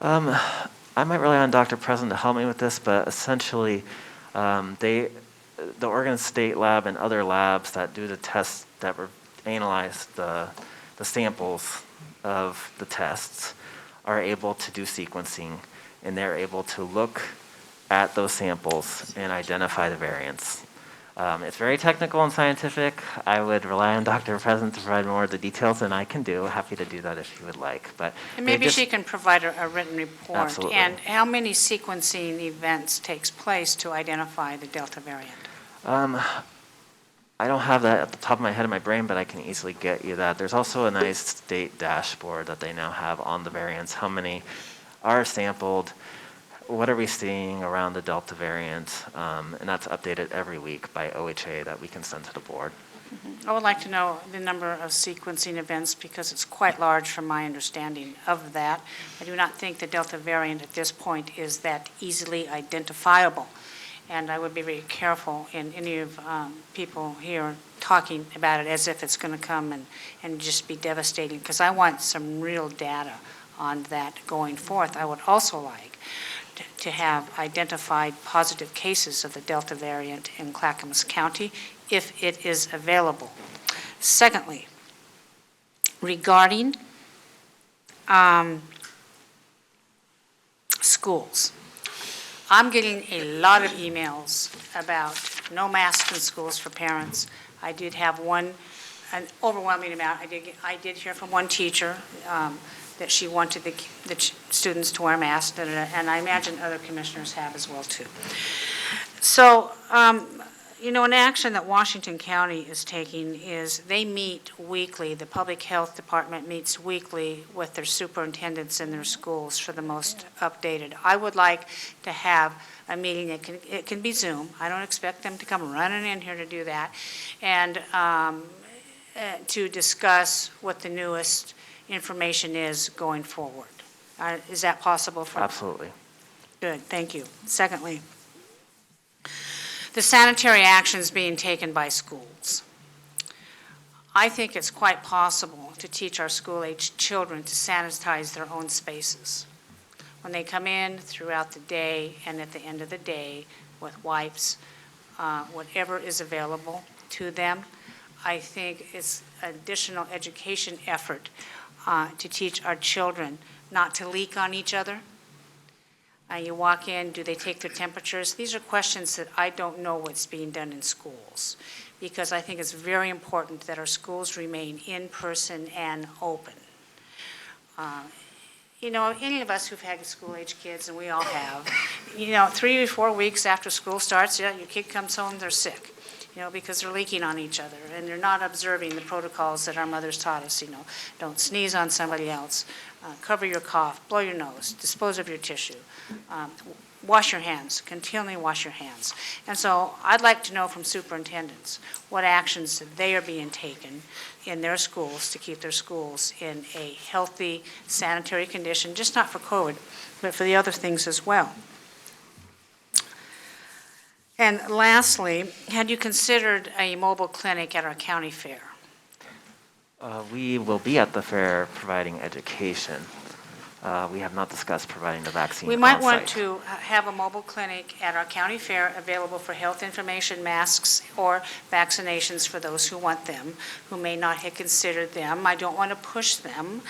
I might rely on Dr. President to help me with this, but essentially, the Oregon State Lab and other labs that do the tests that analyze the samples of the tests are able to do sequencing, and they're able to look at those samples and identify the variants. It's very technical and scientific. I would rely on Dr. President to provide more of the details than I can do. Happy to do that if you would like. But And maybe she can provide a written report. Absolutely. And how many sequencing events takes place to identify the Delta variant? I don't have that at the top of my head in my brain, but I can easily get you that. There's also a nice state dashboard that they now have on the variants. How many are sampled? What are we seeing around the Delta variant? And that's updated every week by OHA that we can send to the board. I would like to know the number of sequencing events because it's quite large from my understanding of that. I do not think the Delta variant at this point is that easily identifiable. And I would be very careful in any of people here talking about it as if it's going to come and just be devastating, because I want some real data on that going forth. I would also like to have identified positive cases of the Delta variant in Clackamas County if it is available. Secondly, regarding schools, I'm getting a lot of emails about no masks in schools for parents. I did have an overwhelming amount. I did hear from one teacher that she wanted the students to wear masks, and I imagine other commissioners have as well too. So, an action that Washington County is taking is they meet weekly. The Public Health Department meets weekly with their superintendents in their schools for the most updated. I would like to have a meeting. It can be Zoom. I don't expect them to come running in here to do that, and to discuss what the newest information is going forward. Is that possible? Absolutely. Good, thank you. Secondly, the sanitary actions being taken by schools. I think it's quite possible to teach our school-aged children to sanitize their own spaces. When they come in throughout the day and at the end of the day with wipes, whatever is available to them, I think it's additional education effort to teach our children not to leak on each other. You walk in, do they take their temperatures? These are questions that I don't know what's being done in schools, because I think it's very important that our schools remain in person and open. Any of us who've had school-age kids, and we all have, 3 or 4 weeks after school starts, your kid comes home, they're sick, because they're leaking on each other, and they're not observing the protocols that our mothers taught us, don't sneeze on somebody else, cover your cough, blow your nose, dispose of your tissue, wash your hands, continually wash your hands. And so I'd like to know from superintendents what actions they are being taken in their schools to keep their schools in a healthy sanitary condition, just not for COVID, but for the other things as well. And lastly, had you considered a mobile clinic at our county fair? We will be at the fair providing education. We have not discussed providing the vaccine We might want on-site. to have a mobile clinic at our county fair available for health information, masks, or vaccinations for those who want them, who may not have considered them. I don't want to push them.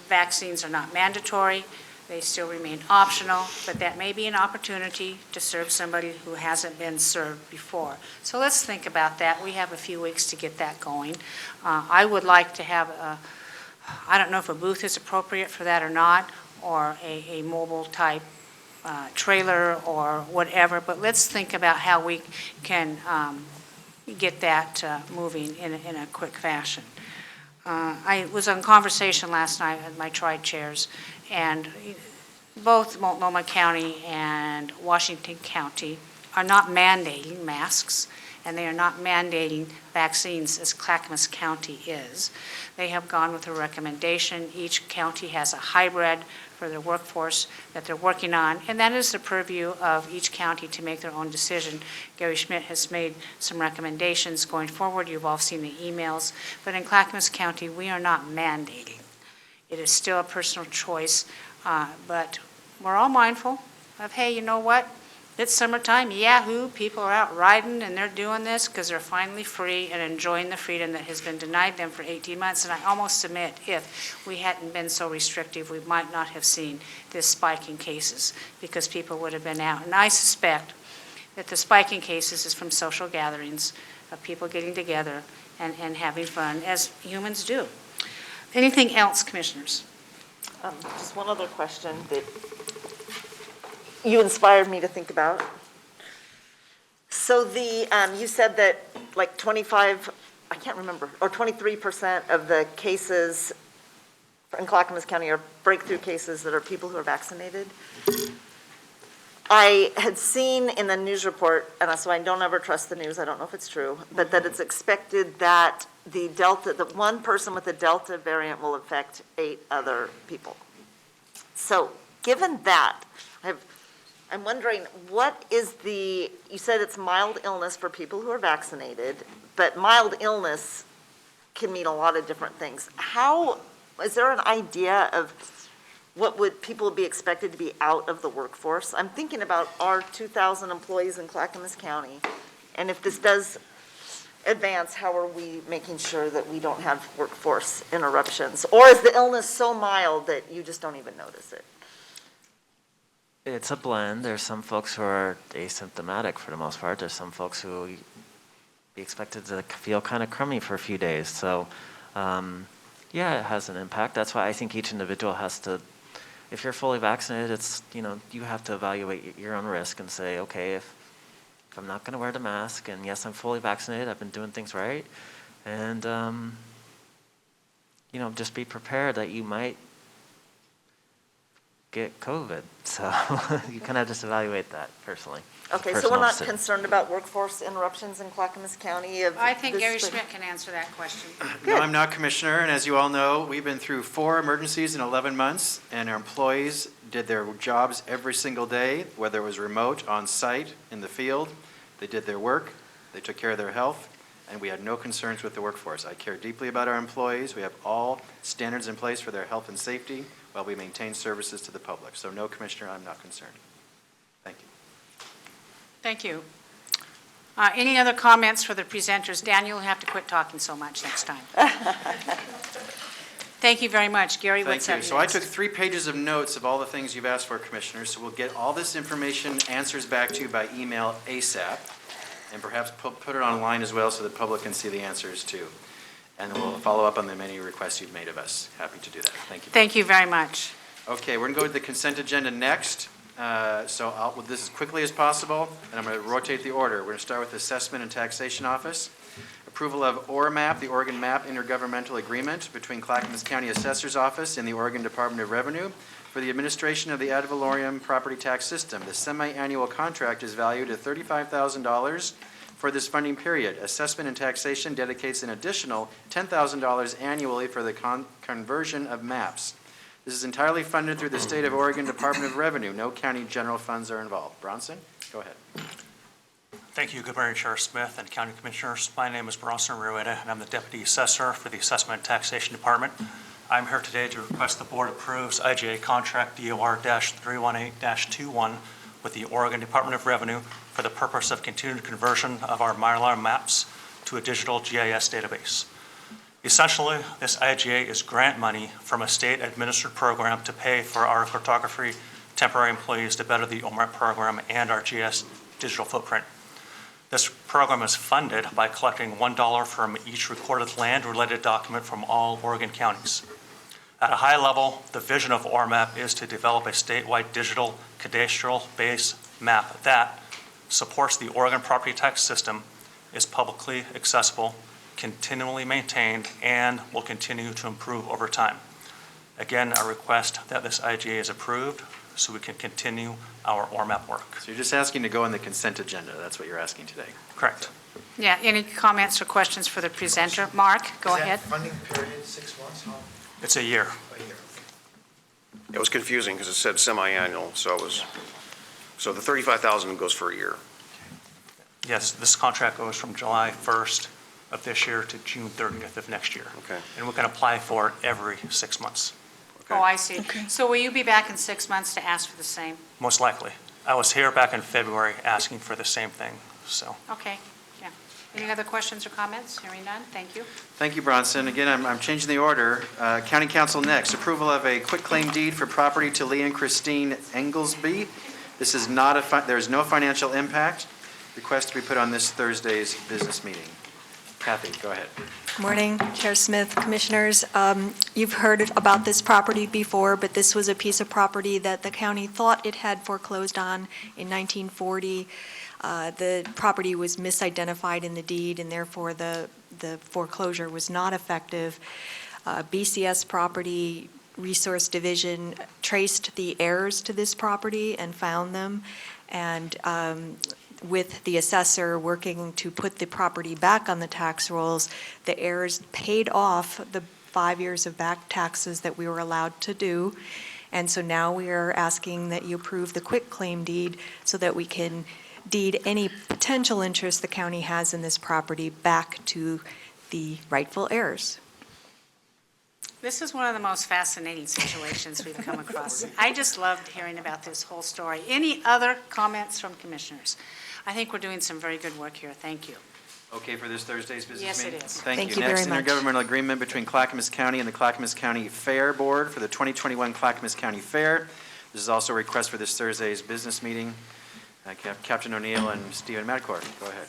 Vaccines are not mandatory. They still remain optional, but that may be an opportunity to serve somebody who hasn't been served before. So let's think about that. We have a few weeks to get that going. I would like to have I don't know if a booth is appropriate for that or not, or a mobile type trailer or whatever, but let's think about how we can get that moving in a quick fashion. I was on conversation last night with my tribe chairs, and both Multnomah County and Washington County are not mandating masks, and they are not mandating vaccines as Clackamas County is. They have gone with a recommendation. Each county has a hybrid for their workforce that they're working on, and that is the purview of each county to make their own decision. Gary Schmidt has made some recommendations going forward. You've all seen the emails. But in Clackamas County, we are not mandating. It is still a personal choice, but we're all mindful of, hey, you know what? It's summertime, yahoo, people are out riding and they're doing this because they're finally free and enjoying the freedom that has been denied them for 18 months. And I almost submit if we hadn't been so restrictive, we might not have seen this spike in cases because people would have been out. And I suspect that the spike in cases is from social gatherings of people getting together and having fun, as humans do. Anything else, commissioners? Just one other question that you inspired me to think about. So you said that like 25, I can't remember, or 23% of the cases in Clackamas County are breakthrough cases that are people who are vaccinated. I had seen in the news report, and so I don't ever trust the news, I don't know if it's true, but that it's expected that that one person with the Delta variant will affect 8 other people. So given that, I'm wondering, what is you said it's mild illness for people who are vaccinated, but mild illness can mean a lot of different things. Is there an idea of what would people be expected to be out of the workforce? I'm thinking about our 2,000 employees in Clackamas County, and if this does advance, how are we making sure that we don't have workforce interruptions? Or is the illness so mild that you just don't even notice it? It's a blend. There's some folks who are asymptomatic for the most part. There's some folks who be expected to feel kind of crummy for a few days. So, yeah, it has an impact. That's why I think each individual has to, if you're fully vaccinated, it's, you have to evaluate your own risk and say, okay, if I'm not going to wear the mask, and yes, I'm fully vaccinated, I've been doing things right, and, just be prepared that you might get COVID. So you kind of just evaluate that personally. Okay, so we're not concerned about workforce interruptions in Clackamas County? I think Gary Schmidt can answer that question. No, I'm not, Commissioner, and as you all know, we've been through 4 emergencies in 11 months, and our employees did their jobs every single day, whether it was remote, on site, in the field. They did their work, they took care of their health, and we had no concerns with the workforce. I care deeply about our employees. We have all standards in place for their health and safety while we maintain services to the public. So no, Commissioner, I'm not concerned. Thank you. Thank you. Any other comments for the presenters? Daniel, you'll have to quit talking so much next time. Thank you very much. Gary, what's up Thank you. next? So I took 3 pages of notes of all the things you've asked for, Commissioners, so we'll get all this information, answers back to you by email ASAP, and perhaps put it online as well so the public can see the answers too. And we'll follow up on the many requests you've made of us. Happy to do that. Thank you. Thank you very much. Okay, we're going to go to the consent agenda next. So I'll do this as quickly as possible, and I'm going to rotate the order. We're going to start with the Assessment and Taxation Office. Approval of ORMAP, the Oregon Map Intergovernmental Agreement between Clackamas County Assessor's Office and the Oregon Department of Revenue for the administration of the ad valorem property tax system. The semi-annual contract is valued at $35,000 for this funding period. Assessment and Taxation dedicates an additional $10,000 annually for the conversion of maps. This is entirely funded through the State of Oregon Department of Revenue. No county general funds are involved. Bronson, go ahead. Thank you. Good morning, Chair Smith and County Commissioners. My name is Bronson Rueda, and I'm the Deputy Assessor for the Assessment and Taxation Department. I'm here today to request the Board approves IGA contract DOR-318-21 with the Oregon Department of Revenue for the purpose of continued conversion of our Mylar maps to a digital GIS database. Essentially, this IGA is grant money from a state-administered program to pay for our cartography temporary employees to better the OMREP program and our GIS digital footprint. This program is funded by collecting $1 from each recorded land-related document from all Oregon counties. At a high level, the vision of ORMAP is to develop a statewide digital cadastral-based map that supports the Oregon property tax system, is publicly accessible, continually maintained, and will continue to improve over time. Again, I request that this IGA is approved so we can continue our ORMAP work. So you're just asking to go on the consent agenda. That's what you're asking today. Correct. Yeah, any comments or questions for the presenter? Mark, go ahead. funding period 6 months? It's a year. It was confusing because it said semi-annual, so so the 35,000 goes for a year. Yes, this contract goes from July 1st of this year to June 30th of next year. Okay. And we can apply for it every 6 months, Okay. Oh, I see. So will you be back in 6 months to ask for the same? most likely. I was here back in February asking for the same thing, so. Okay, yeah. Any other questions or comments? Hearing none, thank you. Thank you, Bronson. Again, I'm changing the order. County Council next. Approval of a quitclaim deed for property to Lee and Christine Engelsby. This is not there is no financial impact. Request to be put on this Thursday's business meeting. Kathy, go ahead. Morning, Chair Smith, Commissioners. You've heard about this property before, but this was a piece of property that the county thought it had foreclosed on in 1940. The property was misidentified in the deed, and therefore the foreclosure was not effective. BCS Property Resource Division traced the heirs to this property and found them, and with the assessor working to put the property back on the tax rolls, the heirs paid off the 5 years of back taxes that we were allowed to do. And so now we are asking that you approve the quitclaim deed so that we can deed any potential interest the county has in this property back to the rightful heirs. This is one of the most fascinating situations we've come across. I just loved hearing about this whole story. Any other comments from commissioners? I think we're doing some very good work here. Thank you. Okay for this Thursday's business Yes, meeting? it is. Thank you. very Next, much. intergovernmental agreement between Clackamas County and the Clackamas County Fair Board for the 2021 Clackamas County Fair. This is also a request for this Thursday's business meeting. Captain O'Neill and Stephen Madcourt, go ahead.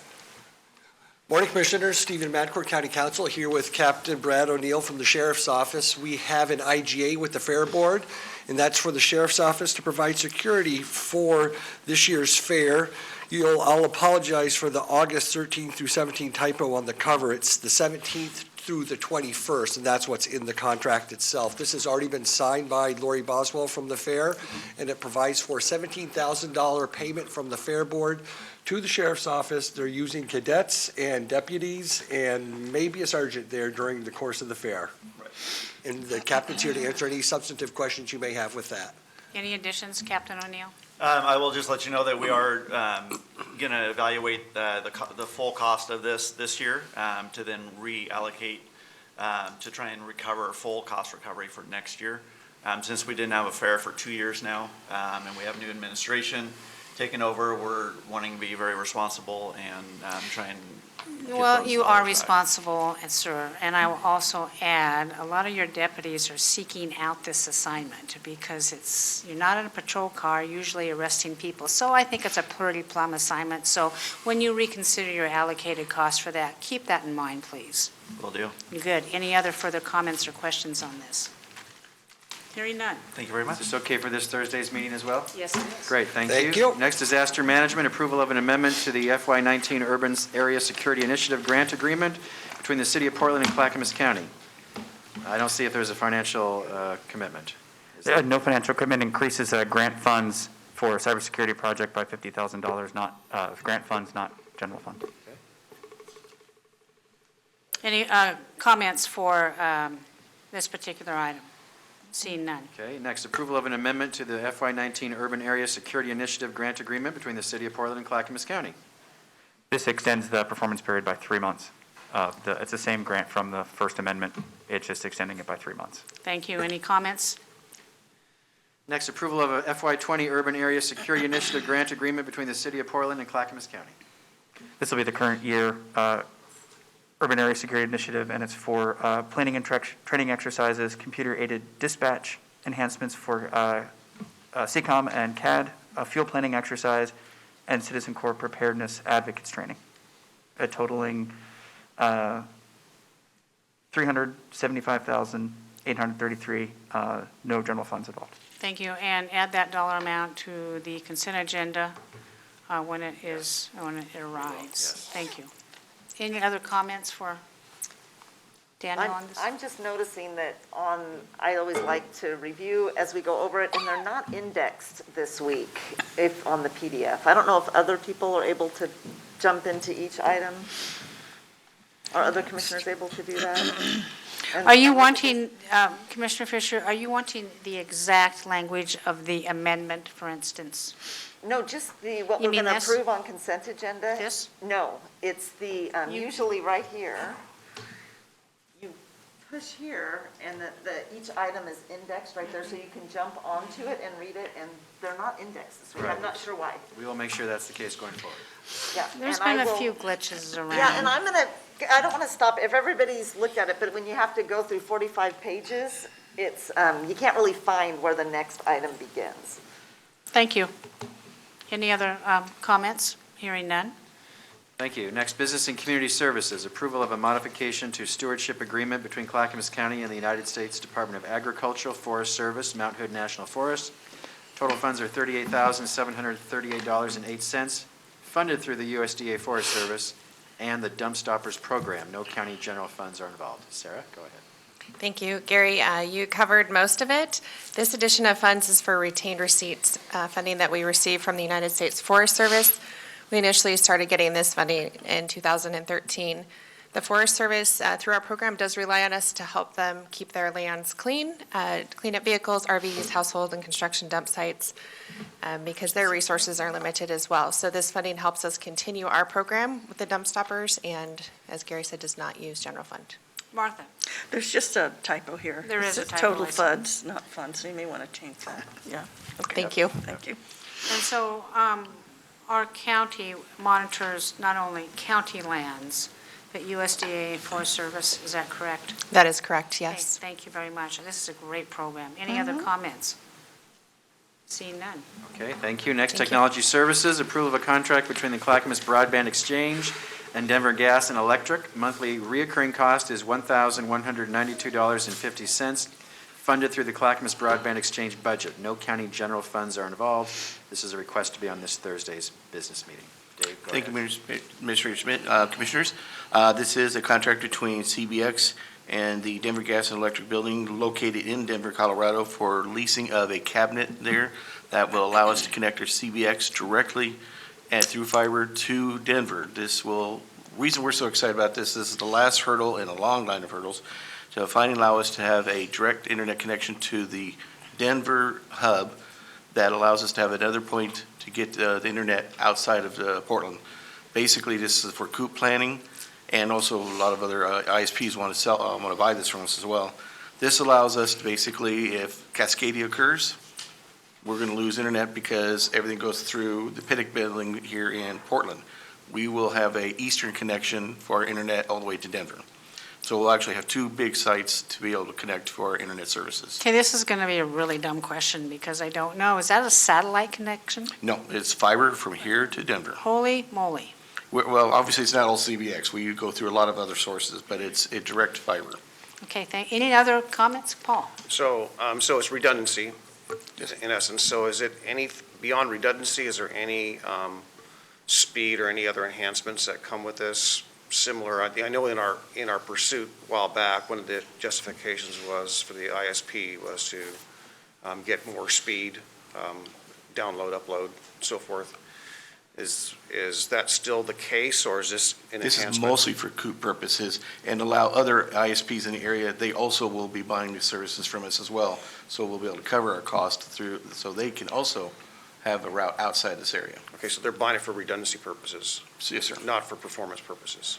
Morning, Commissioners. Stephen Madcourt, County Council, here with Captain Brad O'Neill from the Sheriff's Office. We have an IGA with the Fair Board, and that's for the Sheriff's Office to provide security for this year's fair. I'll apologize for the August 13th through 17th typo on the cover. It's the 17th through the 21st, and that's what's in the contract itself. This has already been signed by Lori Boswell from the fair, and it provides for $17,000 payment from the Fair Board to the Sheriff's Office. They're using cadets and deputies and maybe a sergeant there during the course of the fair. And the captain's here to answer any substantive questions you may have with that. Any additions, Captain O'Neill? I will just let you know that we are going to evaluate the full cost of this year to then reallocate to try and recover full cost recovery for next year. Since we didn't have a fair for 2 years now, and we have new administration taking over, we're wanting to be very responsible and try and get Well, those you are dollars back. responsible, sir, and I will also add, a lot of your deputies are seeking out this assignment because you're not in a patrol car, usually arresting people. So I think it's a pretty plum assignment. So when you reconsider your allocated cost for that, keep that in mind, please. Will do. Good. Any other further comments or questions on this? Hearing none. Thank you very much. Is this okay for this Thursday's meeting as well? Yes, it is. Great, thank you. Thank you. Next, disaster management, approval of an amendment to the FY19 Urban Area Security Initiative Grant Agreement between the City of Portland and Clackamas County. I don't see if there's a financial commitment. Is there? No financial commitment, increases grant funds for a cybersecurity project by $50,000, not grant funds, not general fund. Any comments for this particular item? Seeing none. Okay, next, approval of an amendment to the FY19 Urban Area Security Initiative Grant Agreement between the City of Portland and Clackamas County. This extends the performance period by 3 months. It's the same grant from the first amendment. It's just extending it by 3 months. Thank you. Any comments? Next, approval of a FY20 Urban Area Security Initiative Grant Agreement between the City of Portland and Clackamas County. This will be the current year Urban Area Security Initiative, and it's for planning and training exercises, computer-aided dispatch enhancements for CCOM and CAD, a field planning exercise, and Citizen Corps preparedness advocates training, totaling $375,833, no general funds involved. Thank you. And add that dollar amount to the consent agenda when it arrives. Yes. Thank you. Any other comments for Daniel on this? I'm just noticing that I always like to review as we go over it, and they're not indexed this week on the PDF. I don't know if other people are able to jump into each item. Are other commissioners able to do that? Are you wanting, Commissioner Fisher, are you wanting the exact language of the amendment, for instance? No, just what You we're mean going to this? approve on consent agenda. This? No, it's usually right here. You push here, and each item is indexed right there, so you can jump onto it and read it, and they're not indexed this week. Right. I'm not sure why. We will make sure that's the case going forward. Yeah. There's and been I a will- few glitches around. Yeah, and I don't want to stop, if everybody's looked at it, but when you have to go through 45 pages, it's, you can't really find where the next item begins. Thank you. Any other comments? Hearing none. Thank you. Next, Business and Community Services, approval of a modification to stewardship agreement between Clackamas County and the United States Department of Agriculture, Forest Service, Mount Hood National Forest. Total funds are $38,738.08, funded through the USDA Forest Service and the Dump Stoppers Program. No county general funds are involved. Sarah, go ahead. Thank you. Gary, you covered most of it. This addition of funds is for retained receipts, funding that we received from the United States Forest Service. We initially started getting this funding in 2013. The Forest Service, through our program, does rely on us to help them keep their lands clean, clean up vehicles, RVs, household and construction dump sites, because their resources are limited as well. So this funding helps us continue our program with the dump stoppers and, as Gary said, does not use general fund. Martha? There's just a typo here. There It is a says typo, Total I see. funds, not funds, so you may want to change that. Yeah. Okay. Thank you. Thank you. And so our county monitors not only county lands, but USDA Forest Service, is that correct? That is correct, Okay, yes. thank you very much. This is a great program. Any other comments? Seeing none. Okay, thank you. Next, Thank you. Technology Services, approval of a contract between the Clackamas Broadband Exchange and Denver Gas and Electric. Monthly reoccurring cost is $1,192.50, funded through the Clackamas Broadband Exchange budget. No county general funds are involved. This is a request to be on this Thursday's business meeting. Dave, go Thank ahead. you, Administrator Schmidt, Commissioners. This is a contract between CBX and the Denver Gas and Electric Building located in Denver, Colorado, for leasing of a cabinet there that will allow us to connect our CBX directly and through fiber to Denver. Reason we're so excited about this is the last hurdle in a long line of hurdles to finally allow us to have a direct internet connection to the Denver hub that allows us to have another point to get the internet outside of Portland. Basically, this is for COOP planning, and also a lot of other ISPs want to buy this from us as well. This allows us to basically, if Cascadia occurs, we're going to lose internet because everything goes through the Pittock building here in Portland. We will have a eastern connection for our internet all the way to Denver. So we'll actually have two big sites to be able to connect for our internet services. Okay, this is going to be a really dumb question because I don't know. Is that a satellite connection? No, it's fiber from here to Denver. Holy moly. Well, obviously, it's not all CBX. We go through a lot of other sources, but it's a direct fiber. Okay, any other comments? Paul? So it's redundancy, in essence. So is it beyond redundancy, is there any speed or any other enhancements that come with this? Similar, I know in our pursuit a while back, one of the justifications was for the ISP was to get more speed, download, upload, so forth. Is that still the case, or is this an enhancement? This is mostly for COOP purposes and allow other ISPs in the area, they also will be buying the services from us as well. So we'll be able to cover our cost through, so they can also have a route outside this area. Okay, so they're buying it for redundancy purposes, Yes, sir. not for performance purposes.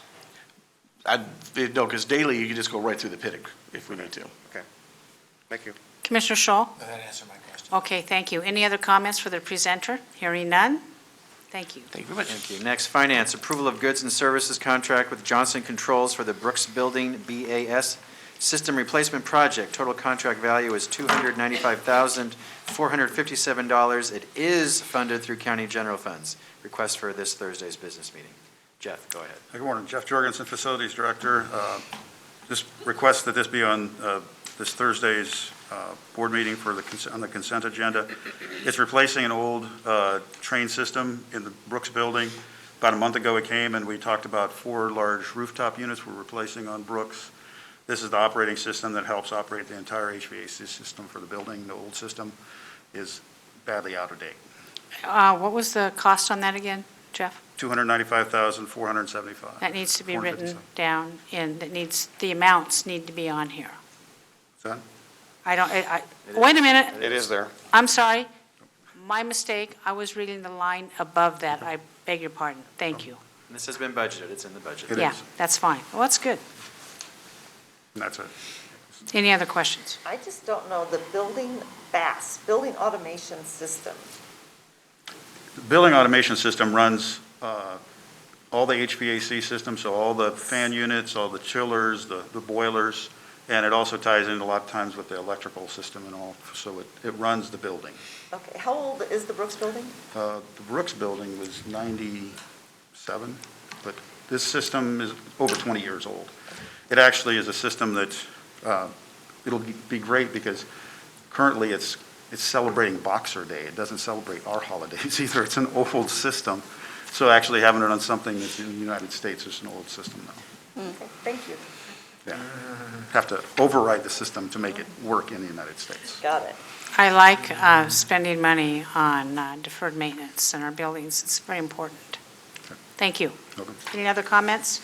No, because daily, you can just go right through the pit if we need to. Okay, thank you. Commissioner Shaw? That answered my question. Okay, thank you. Any other comments for the presenter? Hearing none? Thank you. Thank you very much. Thank you. Next, Finance, approval of goods and services contract with Johnson Controls for the Brooks Building BAS System Replacement Project. Total contract value is $295,457. It is funded through county general funds. Request for this Thursday's business meeting. Jeff, go ahead. Good morning, Jeff Jorgensen, Facilities Director. Just request that this be on this Thursday's board meeting on the consent agenda. It's replacing an old train system in the Brooks Building. About a month ago it came, and we talked about 4 large rooftop units we're replacing on Brooks. This is the operating system that helps operate the entire HVAC system for the building. The old system is badly out of date. What was the cost on that again, Jeff? $295,475. That needs to be written down, and the amounts need to be on here. What's that? Wait a minute. It is there. I'm sorry. My mistake. I was reading the line above that. I beg your pardon. Thank you. This has been budgeted. It's in the budget. It Yeah, is. that's fine. Well, that's good. And that's it. Any other questions? I just don't know, the building BAS, building automation system. The building automation system runs all the HVAC systems, so all the fan units, all the chillers, the boilers, and it also ties in a lot of times with the electrical system and all, so it runs the building. Okay, how old is the Brooks Building? The Brooks Building was 97, but this system is over 20 years old. It actually is a system that, it'll be great because currently it's celebrating Boxer Day. It doesn't celebrate our holidays either. It's an old system. So actually having it on something that's in the United States is an old system now. Okay, thank you. Yeah. Have to override the system to make it work in the United States. Got it. I like spending money on deferred maintenance in our buildings. It's very important. Thank you. Welcome. Any other comments?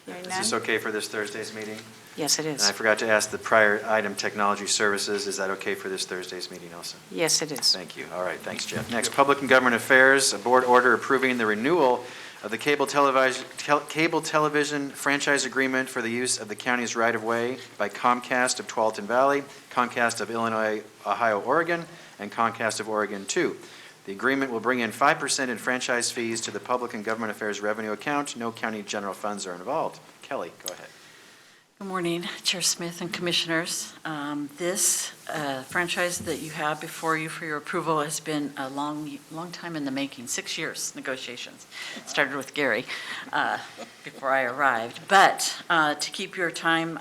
Hearing Is none? this okay for this Thursday's meeting? Yes, it And is. I forgot to ask the prior item, technology services. Is that okay for this Thursday's meeting also? Yes, it is. Thank you. All right, thanks, Jeff. Next, Public and Government Affairs, a board order approving the renewal of the cable television franchise agreement for the use of the county's right-of-way by Comcast of Tualatin Valley, Comcast of Illinois, Ohio, Oregon, and Comcast of Oregon 2. The agreement will bring in 5% in franchise fees to the Public and Government Affairs revenue account. No county general funds are involved. Kelly, go ahead. Good morning, Chair Smith and Commissioners. This franchise that you have before you for your approval has been a long time in the making, 6 years negotiations. It started with Gary before I arrived. But to keep your time,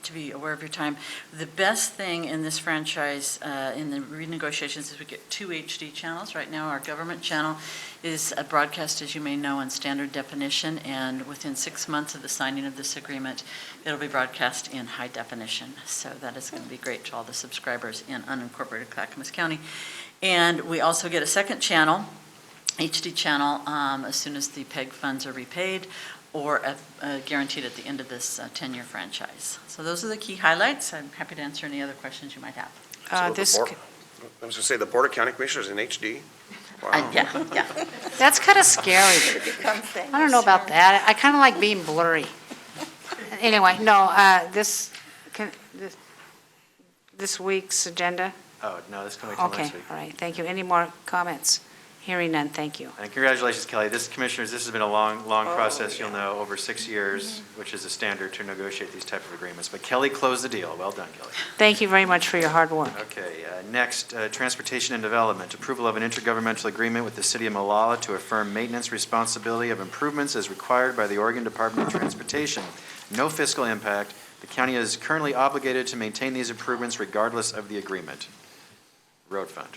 to be aware of your time, the best thing in this franchise in the renegotiations is we get 2 HD channels. Right now, our government channel is a broadcast, as you may know, in standard definition, and within 6 months of the signing of this agreement, it'll be broadcast in high definition. So that is going to be great to all the subscribers in unincorporated Clackamas County. And we also get a second channel, HD channel, as soon as the PEG funds are repaid or guaranteed at the end of this 10-year franchise. So those are the key highlights. I'm happy to answer any other questions you might have. I was going to say, the Board of County Commissioners in HD? Wow. Yeah. That's kind of scary. I don't know about that. I kind of like being blurry. Anyway, no, this week's agenda? Oh, no, this can wait till Okay, next week. all right, thank you. Any more comments? Hearing none, thank you. And congratulations, Kelly. Commissioners, this has been a long process, you'll know, over 6 years, which is a standard to negotiate these type of agreements. But Kelly closed the deal. Well done, Kelly. Thank you very much for your hard work. Okay, next, Transportation and Development. Approval of an intergovernmental agreement with the City of Molalla to affirm maintenance responsibility of improvements as required by the Oregon Department of Transportation. No fiscal impact. The county is currently obligated to maintain these improvements regardless of the agreement. Road Fund.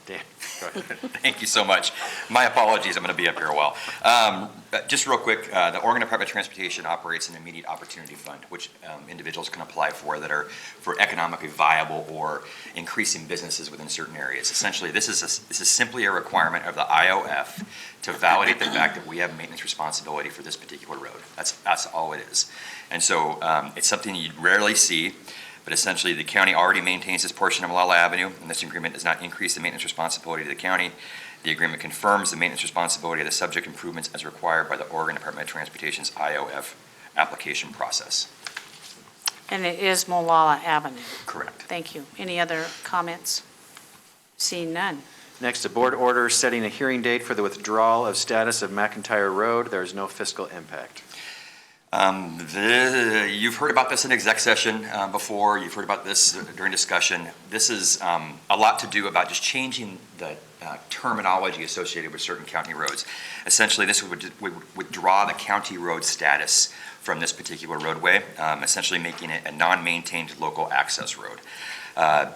Dan, go ahead. Thank you so much. My apologies, I'm going to be up here a while. Just real quick, the Oregon Department of Transportation operates an immediate opportunity fund, which individuals can apply for that are for economically viable or increasing businesses within certain areas. Essentially, this is simply a requirement of the IOF to validate the fact that we have maintenance responsibility for this particular road. That's all it is. And so it's something you rarely see. But essentially, the county already maintains this portion of Malala Avenue, and this agreement does not increase the maintenance responsibility of the county. The agreement confirms the maintenance responsibility of the subject improvements as required by the Oregon Department of Transportation's IOF application process. And it is Molalla Avenue. Correct. Thank you. Any other comments? Seeing none. Next, a board order setting a hearing date for the withdrawal of status of Mcintyre Road. There is no fiscal impact. You've heard about this in exec session before. You've heard about this during discussion. This is a lot to do about just changing the terminology associated with certain county roads. Essentially, this would withdraw the county road status from this particular roadway, essentially making it a non-maintained local access road.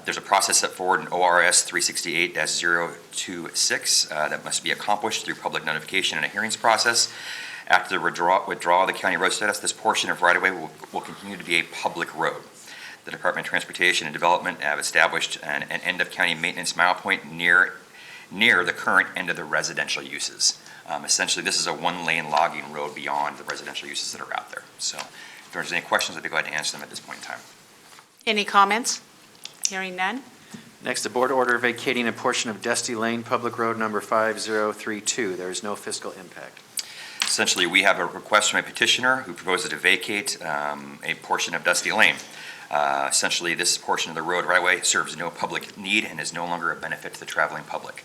There's a process set forward in ORS 368-026 that must be accomplished through public notification and a hearings process. After the withdrawal of the county road status, this portion of right-of-way will continue to be a public road. The Department of Transportation and Development have established an end-of-county maintenance mile point near the current end of the residential uses. Essentially, this is a one-lane logging road beyond the residential uses that are out there. So if there's any questions, I'd be glad to answer them at this point in time. Any comments? Hearing none. Next, a board order vacating a portion of Dusty Lane, Public Road number 5032. There is no fiscal impact. Essentially, we have a request from a petitioner who proposes to vacate a portion of Dusty Lane. Essentially, this portion of the road right-of-way serves no public need and is no longer a benefit to the traveling public.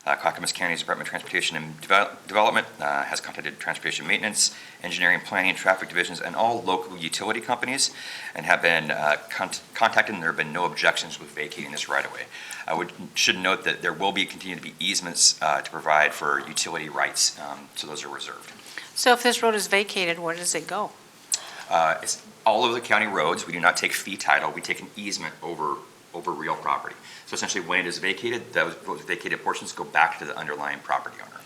Clackamas County's Department of Transportation and Development has contacted transportation maintenance, engineering, planning, traffic divisions, and all local utility companies, and have been contacted, and there have been no objections with vacating this right-of-way. Should note that there will continue to be easements to provide for utility rights, so those are reserved. So if this road is vacated, where does it go? It's all over the county roads. We do not take fee title. We take an easement over real property. So essentially, when it is vacated, those vacated portions go back to the underlying property owner.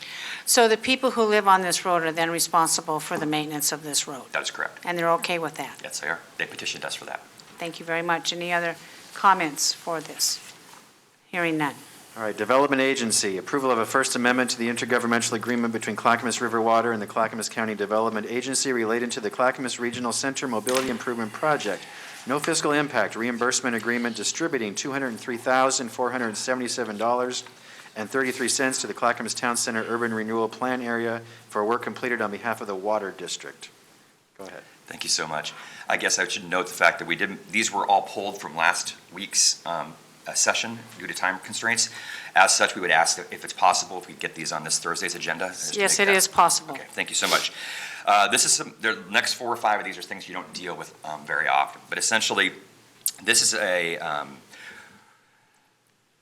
So the people who live on this road are then responsible for the maintenance of this road? That is correct. And they're okay with that? Yes, they are. They petitioned us for that. Thank you very much. Any other comments for this? Hearing none. All right, Development Agency, approval of a First Amendment to the Intergovernmental Agreement between Clackamas River Water and the Clackamas County Development Agency related to the Clackamas Regional Center Mobility Improvement Project. No fiscal impact, reimbursement agreement distributing $203,477.33 to the Clackamas Town Center Urban Renewal Plan area for work completed on behalf of the Water District. Go ahead. Thank you so much. I guess I should note the fact that these were all pulled from last week's session due to time constraints. As such, we would ask if it's possible if we get these on this Thursday's agenda. Yes, it is possible. Okay, thank you so much. The next 4 or 5 of these are things you don't deal with very often, but essentially, this is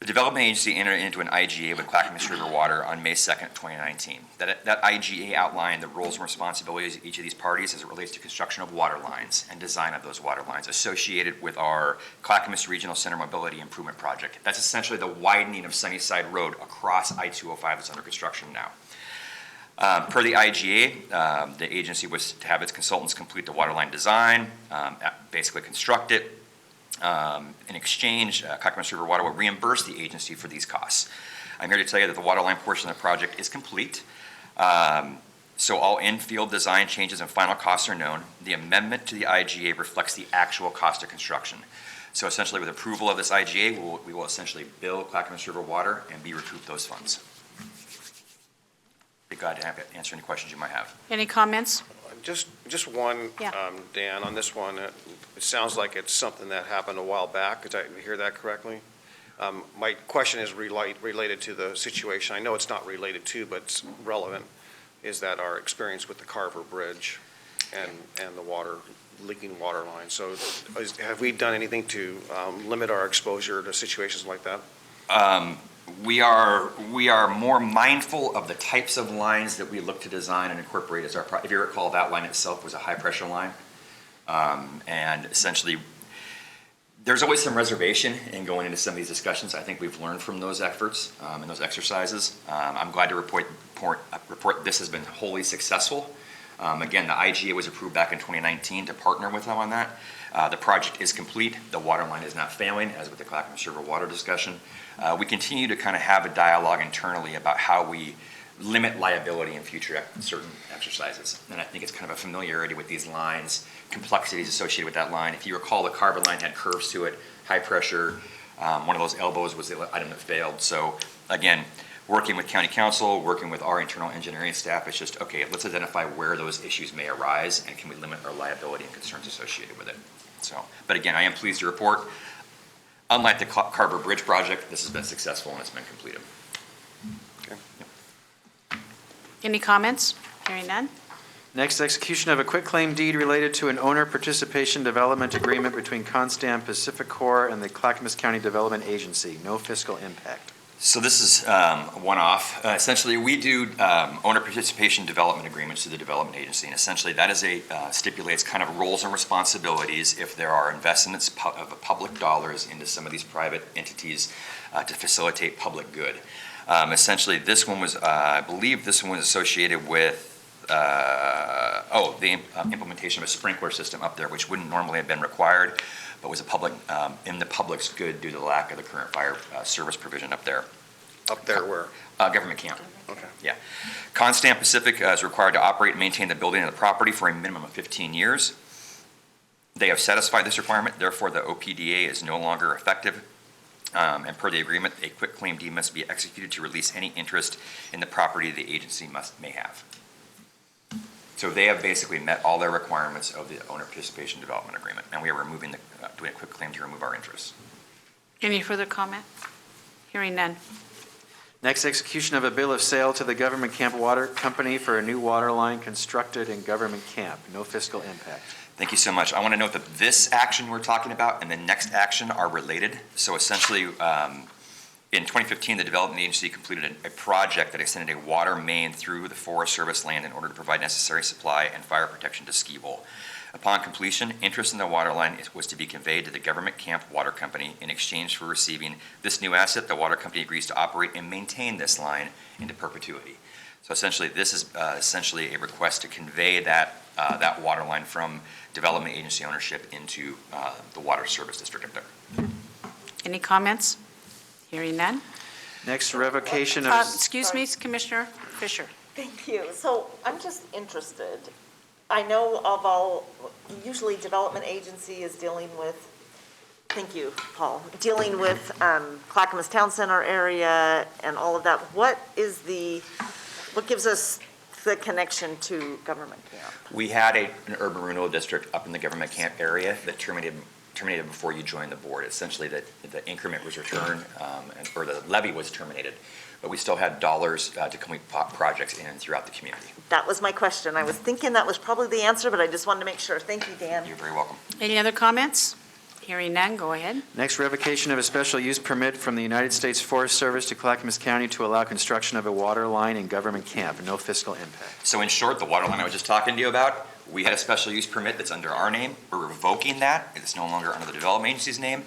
the Development Agency entered into an IGA with Clackamas River Water on May 2nd, 2019. That IGA outlined the roles and responsibilities of each of these parties as it relates to construction of water lines and design of those water lines associated with our Clackamas Regional Center Mobility Improvement Project. That's essentially the widening of Sunnyside Road across I-205 that's under construction now. Per the IGA, the agency was to have its consultants complete the water line design, basically construct it. In exchange, Clackamas River Water will reimburse the agency for these costs. I'm here to tell you that the water line portion of the project is complete. So all in-field design changes and final costs are known. The amendment to the IGA reflects the actual cost of construction. So essentially, with approval of this IGA, we will essentially bill Clackamas River Water and be recouped those funds. Be glad to answer any questions you might have. Any comments? Just one, Yeah. Dan, on this one. It sounds like it's something that happened a while back. Did I hear that correctly? My question is related to the situation. I know it's not related to, but it's relevant, is that our experience with the Carver Bridge and the leaking water line. So have we done anything to limit our exposure to situations like that? We are more mindful of the types of lines that we look to design and incorporate as our if you recall, that line itself was a high-pressure line. And essentially, there's always some reservation in going into some of these discussions. I think we've learned from those efforts and those exercises. I'm glad to report this has been wholly successful. Again, the IGA was approved back in 2019 to partner with them on that. The project is complete. The water line is not failing, as with the Clackamas River Water discussion. We continue to kind of have a dialogue internally about how we limit liability in future certain exercises. And I think it's kind of a familiarity with these lines, complexities associated with that line. If you recall, the Carver line had curves to it, high pressure. One of those elbows was the item that failed. So again, working with county council, working with our internal engineering staff, it's just, okay, let's identify where those issues may arise and can we limit our liability and concerns associated with it. So, but again, I am pleased to report, unlike the Carver Bridge project, this has been successful and it's been completed. Any comments? Hearing none? Next, execution of a quitclaim deed related to an owner participation development agreement between Constam Pacific Corps and the Clackamas County Development Agency. No fiscal impact. So this is one-off. Essentially, we do owner participation development agreements to the development agency, and essentially that is stipulates kind of roles and responsibilities if there are investments of public dollars into some of these private entities to facilitate public good. Essentially, this one was, I believe this one was associated with the implementation of a sprinkler system up there, which wouldn't normally have been required, but was a public, in the public's good due to the lack of the current fire service provision up there. Up there where? Government camp. Okay. Yeah. Constam Pacific is required to operate and maintain the building and the property for a minimum of 15 years. They have satisfied this requirement, therefore the OPDA is no longer effective. And per the agreement, a quitclaim deed must be executed to release any interest in the property the agency may have. So they have basically met all their requirements of the owner participation development agreement, and we are removing doing a quitclaim to remove our interest. Any further comment? Hearing none. Next, execution of a bill of sale to the Government Camp Water Company for a new water line constructed in Government Camp. No fiscal impact. Thank you so much. I want to note that this action we're talking about and the next action are related. So essentially, in 2015, the Development Agency completed a project that extended a water main through the Forest Service land in order to provide necessary supply and fire protection to ski bowl. Upon completion, interest in the water line was to be conveyed to the Government Camp Water Company. In exchange for receiving this new asset, the water company agrees to operate and maintain this line into perpetuity. So essentially, this is essentially a request to convey that water line from Development Agency ownership into the Water Service District up there. Any comments? Hearing none. Next, revocation of... Excuse me, Commissioner Fisher. Thank you. So I'm just interested. I know usually development agency is dealing with, thank you, Paul, dealing with Clackamas Town Center area and all of that. What gives us the connection to government camp? We had an urban renewal district up in the Government Camp area that terminated before you joined the board. Essentially, the increment was returned, or the levy was terminated, but we still had dollars to complete projects in and throughout the community. That was my question. I was thinking that was probably the answer, but I just wanted to make sure. Thank you, Dan. You're very welcome. Any other comments? Hearing none, go ahead. Next, revocation of a special use permit from the United States Forest Service to Clackamas County to allow construction of a water line in Government Camp. No fiscal impact. So in short, the water line I was just talking to you about, we had a special use permit that's under our name. We're revoking that. It's no longer under the Development Agency's name,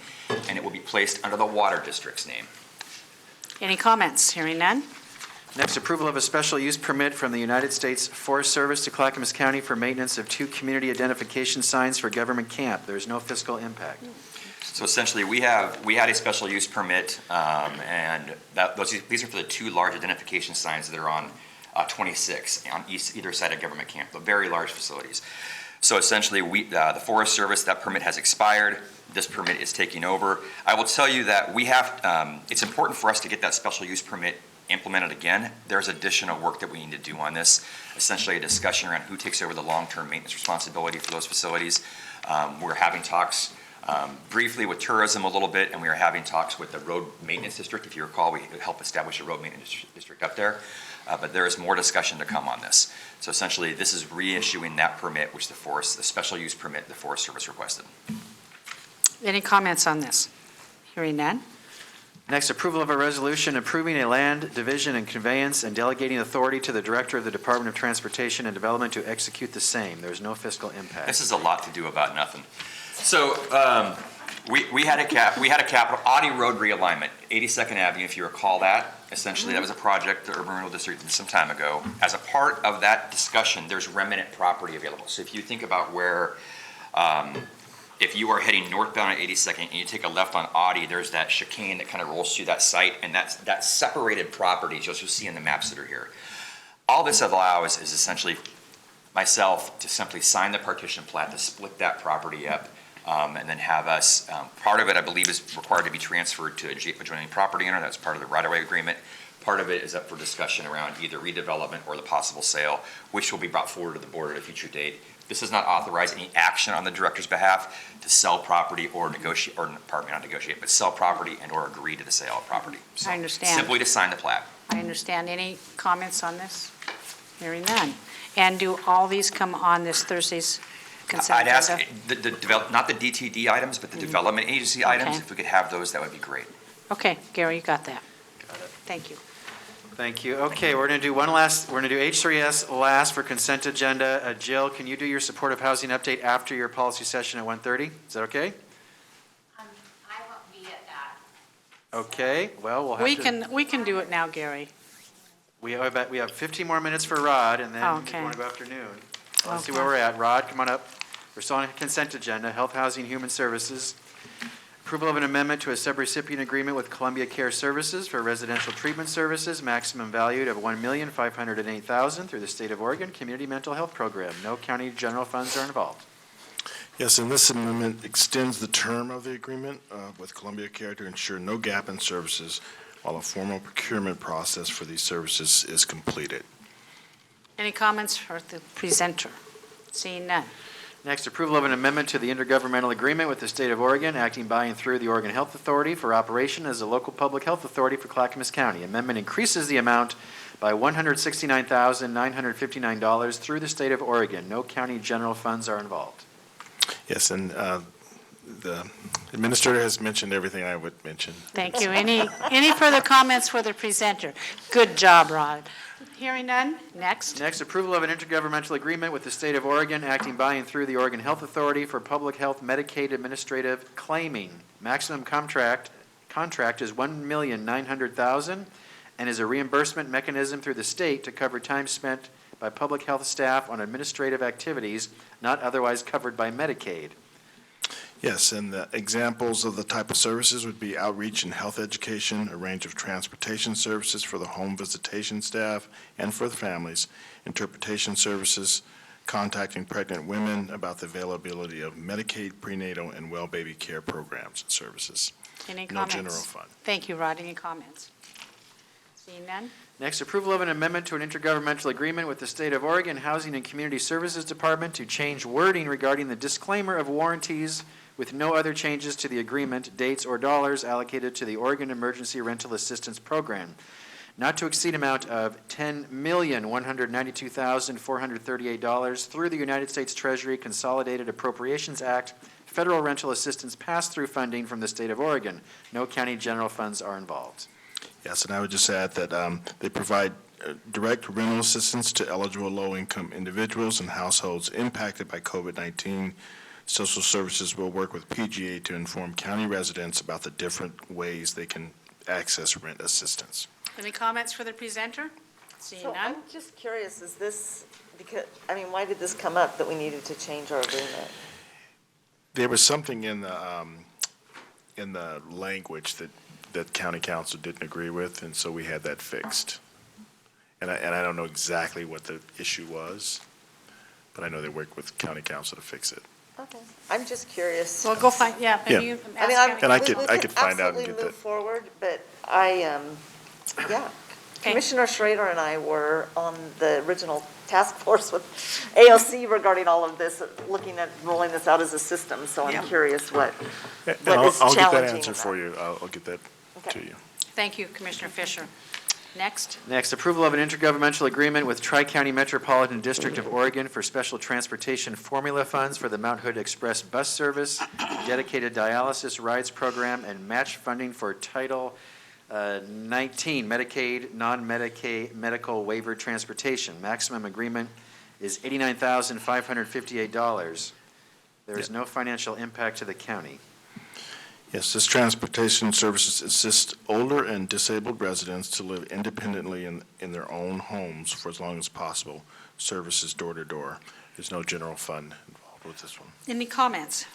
and it will be placed under the Water District's name. Any comments? Hearing none. Next, approval of a special use permit from the United States Forest Service to Clackamas County for maintenance of 2 community identification signs for Government Camp. There's no fiscal impact. So essentially, we had a special use permit, and these are for the 2 large identification signs that are on 26 on either side of Government Camp, the very large facilities. So essentially, the Forest Service, that permit has expired. This permit is taking over. I will tell you that we have, it's important for us to get that special use permit implemented again. There's additional work that we need to do on this, essentially a discussion around who takes over the long-term maintenance responsibility for those facilities. We're having talks briefly with tourism a little bit, and we are having talks with the road maintenance district. If you recall, we helped establish a road maintenance district up there. But there is more discussion to come on this. So essentially, this is reissuing that permit, which the special use permit the Forest Service requested. Any comments on this? Hearing none. Next, approval of a resolution approving a land division and conveyance and delegating authority to the Director of the Department of Transportation and Development to execute the same. There's no fiscal impact. This is a lot to do about nothing. So we had a capital Audi Road realignment, 82nd Avenue, if you recall that. Essentially, that was a project the Urban Renewal District did some time ago. As a part of that discussion, there's remnant property available. So if you think about where, if you are heading northbound at 82nd and you take a left on Audi, there's that chicane that kind of rolls through that site, and that separated properties you'll see in the maps that are here. All this allows is essentially myself to simply sign the partition plat to split that property up, and then have us, part of it, I believe, is required to be transferred to adjoining property owner. That's part of the right-of-way agreement. Part of it is up for discussion around either redevelopment or the possible sale, which will be brought forward to the board at a future date. This does not authorize any action on the director's behalf to sell property or negotiate, or pardon me, not negotiate, but sell property and or agree to the sale of property. So I understand. Simply to sign the plat. I understand. Any comments on this? Hearing none. And do all these come on this Thursday's consent I'd ask, agenda? not the DTD items, but the development agency items, Okay. if we could have those, that would be great. Okay, Gary, you got that. Thank you. Thank you. Okay, we're going to do we're going to do H3S last for consent agenda. Jill, can you do your supportive housing update after your policy session at 1:30? Is that okay? I won't be at that. Okay, well, we'll have We can do it now, Gary. We have 15 more minutes for Rod, and then if Okay. you want to go afternoon. Let's see Okay. where we're at. Rod, come on up. We're still on consent agenda, Health, Housing, Human Services. Approval of an amendment to a subrecipient agreement with Columbia Care Services for residential treatment services, maximum valued of $1,508,000 through the State of Oregon Community Mental Health Program. No county general funds are involved. Yes, and this amendment extends the term of the agreement with Columbia Care to ensure no gap in services while a formal procurement process for these services is completed. Any comments for the presenter? Seeing none. Next, approval of an amendment to the Intergovernmental Agreement with the State of Oregon, acting by and through the Oregon Health Authority for operation as a local public health authority for Clackamas County. Amendment increases the amount by $169,959 through the State of Oregon. No county general funds are involved. Yes, and the administrator has mentioned everything I would mention. Thank you. Any further comments for the presenter? Good job, Rod. Hearing none. Next. Next, approval of an intergovernmental agreement with the State of Oregon, acting by and through the Oregon Health Authority for public health Medicaid administrative claiming. Maximum contract is $1,900,000 and is a reimbursement mechanism through the state to cover time spent by public health staff on administrative activities not otherwise covered by Medicaid. Yes, and the examples of the type of services would be outreach and health education, a range of transportation services for the home visitation staff and for the families, interpretation services, contacting pregnant women about the availability of Medicaid, prenatal, and well baby care programs and services. Any No comments? general fund. Thank you, Rod. Any comments? Seeing none. Next, approval of an amendment to an intergovernmental agreement with the State of Oregon Housing and Community Services Department to change wording regarding the disclaimer of warranties with no other changes to the agreement, dates, or dollars allocated to the Oregon Emergency Rental Assistance Program. Not to exceed amount of $10,192,438 through the United States Treasury Consolidated Appropriations Act, federal rental assistance pass-through funding from the State of Oregon. No county general funds are involved. Yes, and I would just add that they provide direct rental assistance to eligible low-income individuals and households impacted by COVID-19. Social Services will work with PGA to inform county residents about the different ways they can access rent assistance. Any comments for the presenter? Seeing So none. I'm just curious, is this, because, why did this come up that we needed to change our agreement? There was something in the language that county council didn't agree with, and so we had that fixed. And I don't know exactly what the issue was, but I know they worked with county council to fix it. Okay, I'm just curious. Well, go find, maybe Yeah. you I mean, ask. And I we could find out and absolutely get move that. forward, but yeah. Okay. Commissioner Schrader and I were on the original task force with AOC regarding all of this, looking at rolling this out as a system, so I'm curious what And is I'll get that challenging answer about for you. I'll get that to you. Thank you, Commissioner Fisher. Next. Next, approval of an intergovernmental agreement with Tri-County Metropolitan District of Oregon for special transportation formula funds for the Mount Hood Express bus service, dedicated dialysis rides program, and match funding for Title 19 Medicaid, non-Medicaid medical waiver transportation. Maximum agreement is $89,558. There is no financial impact to the county. Yes, this transportation services assist older and disabled residents to live independently in their own homes for as long as possible. Services door to door. There's no general fund involved with this one. Any comments?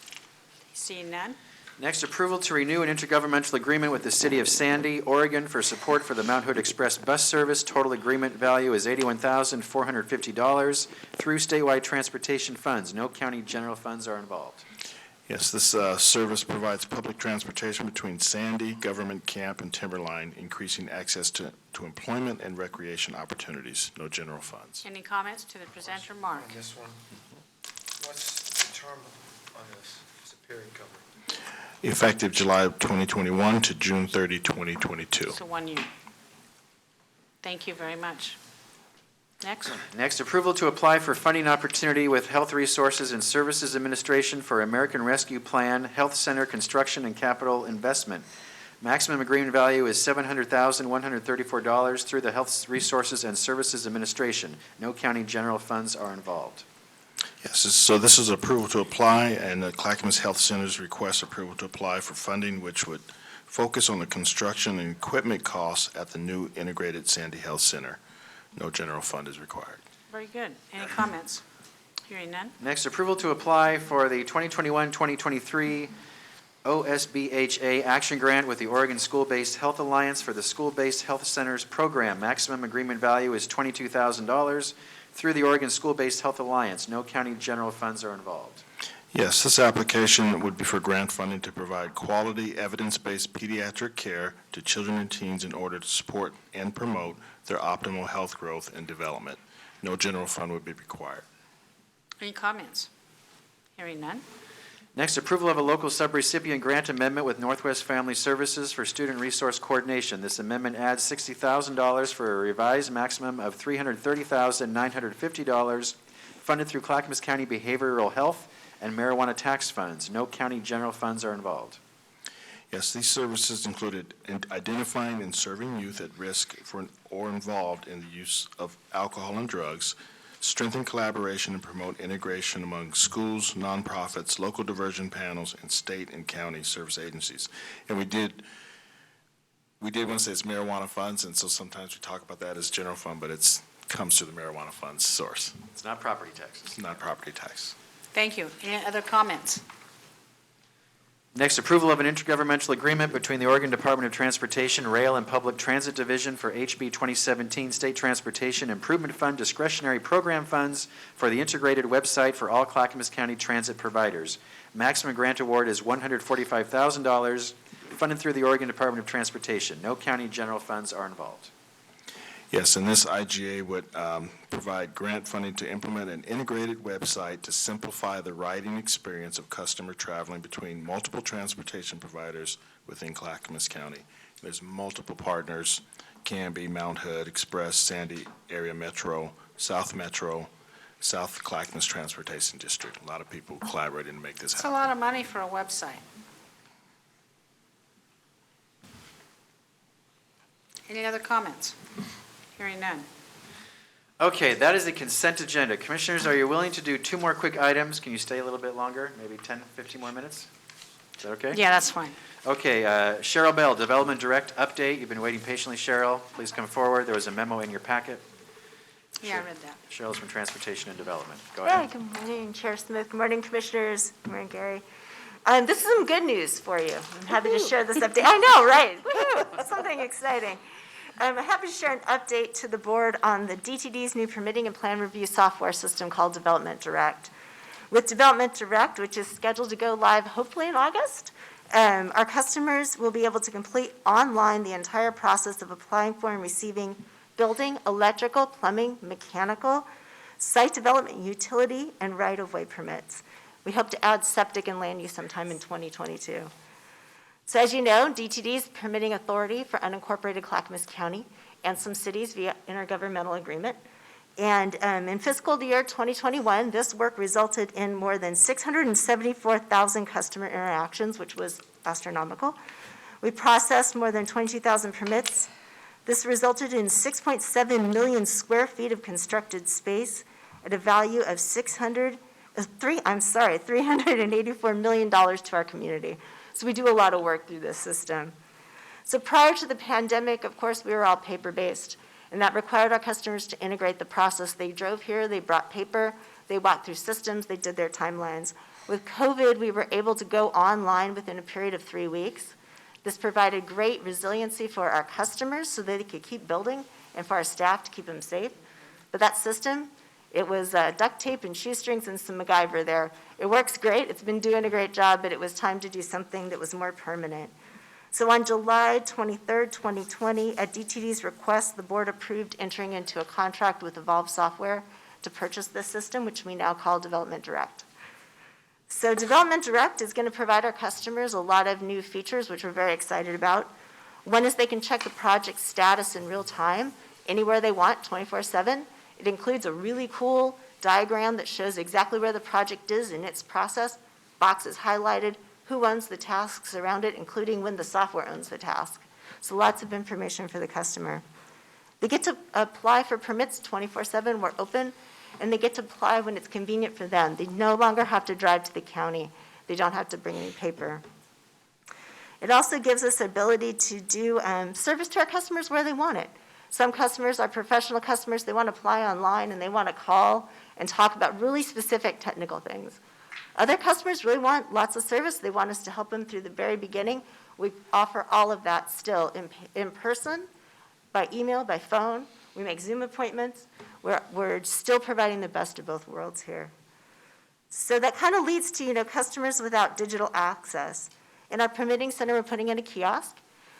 Seeing none. Next, approval to renew an intergovernmental agreement with the City of Sandy, Oregon for support for the Mount Hood Express bus service. Total agreement value is $81,450 through statewide transportation funds. No county general funds are involved. Yes, this service provides public transportation between Sandy, Government Camp, and Timberline, increasing access to employment and recreation opportunities. No general funds. Any comments to the presenter, Mark? On this one, what's the term on this? Is it period covered? Effective July of 2021 to June 30, 2022. So 1 year. Thank you very much. Next. Next, approval to apply for funding opportunity with Health Resources and Services Administration for American Rescue Plan Health Center Construction and Capital Investment. Maximum agreement value is $700,134 through the Health Resources and Services Administration. No county general funds are involved. Yes, so this is approval to apply, and the Clackamas Health Centers request approval to apply for funding, which would focus on the construction and equipment costs at the new integrated Sandy Health Center. No general fund is required. Very good. Any comments? Hearing none. Next, approval to apply for the 2021-2023 OSBHA Action Grant with the Oregon School-Based Health Alliance for the School-Based Health Centers Program. Maximum agreement value is $22,000 through the Oregon School-Based Health Alliance. No county general funds are involved. Yes, this application would be for grant funding to provide quality, evidence-based pediatric care to children and teens in order to support and promote their optimal health growth and development. No general fund would be required. Any comments? Hearing none. Next, approval of a local subrecipient grant amendment with Northwest Family Services for student resource coordination. This amendment adds $60,000 for a revised maximum of $330,950 funded through Clackamas County Behavioral Health and Marijuana Tax Funds. No county general funds are involved. Yes, these services included identifying and serving youth at risk for or involved in the use of alcohol and drugs, strengthen collaboration and promote integration among schools, nonprofits, local diversion panels, and state and county service agencies. And we did want to say it's marijuana funds, and so sometimes we talk about that as general fund, but it comes through the marijuana funds source. It's not property taxes. It's not property tax. Thank you. Any other comments? Next, approval of an intergovernmental agreement between the Oregon Department of Transportation, Rail and Public Transit Division for HB 2017 State Transportation Improvement Fund discretionary program funds for the integrated website for all Clackamas County transit providers. Maximum grant award is $145,000, funded through the Oregon Department of Transportation. No county general funds are involved. Yes, and this IGA would provide grant funding to implement an integrated website to simplify the riding experience of customer traveling between multiple transportation providers within Clackamas County. There's multiple partners, Canby, Mount Hood, Express, Sandy Area Metro, South Clackamas Transportation District. A lot of people collaborating to make this It's happen. a lot of money for a website. Any other comments? Hearing none. Okay, that is the consent agenda. Commissioners, are you willing to do two more quick items? Can you stay a little bit longer, maybe 10, 15 more minutes? Is that okay? Yeah, that's fine. Okay, Cheryl Bell, Developmentdirect update. You've been waiting patiently, Cheryl. Please come forward. There was a memo in your packet. Yeah, I read that. Cheryl's from Transportation and Development. Go Yeah, ahead. good morning, Chair Smith. Good morning, Commissioners. Good morning, Gary. This is some good news for you. I'm happy to share this update. I know, right? Woo-hoo, something exciting. I'm happy to share an update to the board on the DTD's new permitting and plan review software system called Developmentdirect. With Developmentdirect, which is scheduled to go live hopefully in August, our customers will be able to complete online the entire process of applying for and receiving building, electrical, plumbing, mechanical, site development, utility, and right-of-way permits. We hope to add septic and land use sometime in 2022. So as you know, DTD is permitting authority for unincorporated Clackamas County and some cities via intergovernmental agreement. And in fiscal year 2021, this work resulted in more than 674,000 customer interactions, which was astronomical. We processed more than 22,000 permits. This resulted in 6.7 million square feet of constructed space at a value of $384 million to our community. So we do a lot of work through this system. So prior to the pandemic, of course, we were all paper-based, and that required our customers to integrate the process. They drove here, they brought paper, they walked through systems, they did their timelines. With COVID, we were able to go online within a period of 3 weeks. This provided great resiliency for our customers so that they could keep building and for our staff to keep them safe. But that system, it was duct tape and shoestrings and some MacGyver there. It works great. It's been doing a great job, but it was time to do something that was more permanent. So on July 23rd, 2020, at DTD's request, the board approved entering into a contract with Evolve Software to purchase this system, which we now call Developmentdirect. So Developmentdirect is going to provide our customers a lot of new features, which we're very excited about. One is they can check the project status in real time, anywhere they want, 24/7. It includes a really cool diagram that shows exactly where the project is in its process, boxes highlighted, who owns the tasks around it, including when the software owns the task. So lots of information for the customer. They get to apply for permits 24/7, we're open, and they get to apply when it's convenient for them. They no longer have to drive to the county. They don't have to bring any paper. It also gives us the ability to do service to our customers where they want it. Some customers are professional customers. They want to apply online and they want to call and talk about really specific technical things. Other customers really want lots of service. They want us to help them through the very beginning. We offer all of that still in person, by email, by phone. We make Zoom appointments. We're still providing the best of both worlds here. So that kind of leads to, customers without digital access. In our permitting center, we're putting in a kiosk.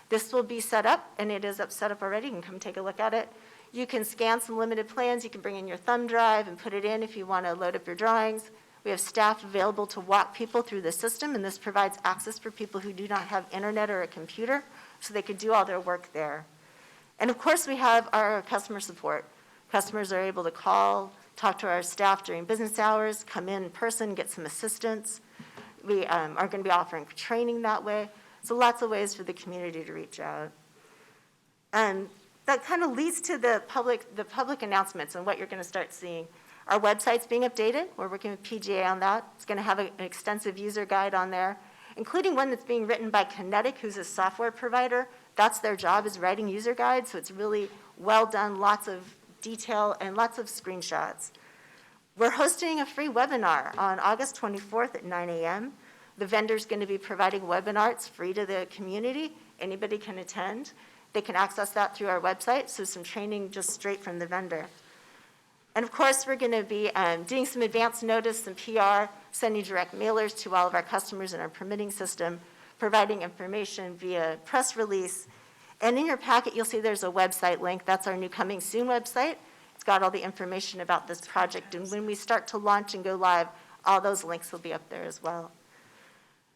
This will be set up, and it is set up already. You can come take a look at it. You can scan some limited plans. You can bring in your thumb drive and put it in if you want to load up your drawings. We have staff available to walk people through the system, and this provides access for people who do not have internet or a computer, so they could do all their work there. And of course, we have our customer support. Customers are able to call, talk to our staff during business hours, come in person, get some assistance. We are going to be offering training that way. So lots of ways for the community to reach out. And that kind of leads to the public announcements and what you're going to start seeing. Our website's being updated. We're working with PGA on that. It's going to have an extensive user guide on there, including one that's being written by Kinetic, who's a software provider. That's their job, is writing user guides, so it's really well done, lots of detail and lots of screenshots. We're hosting a free webinar on August 24th at 9 a.m. The vendor's going to be providing webinars. It's free to the community. Anybody can attend. They can access that through our website, so some training just straight from the vendor. And of course, we're going to be doing some advance notice, some PR, sending direct mailers to all of our customers in our permitting system, providing information via press release. And in your packet, you'll see there's a website link. That's our new Coming Soon website. It's got all the information about this project. And when we start to launch and go live, all those links will be up there as well.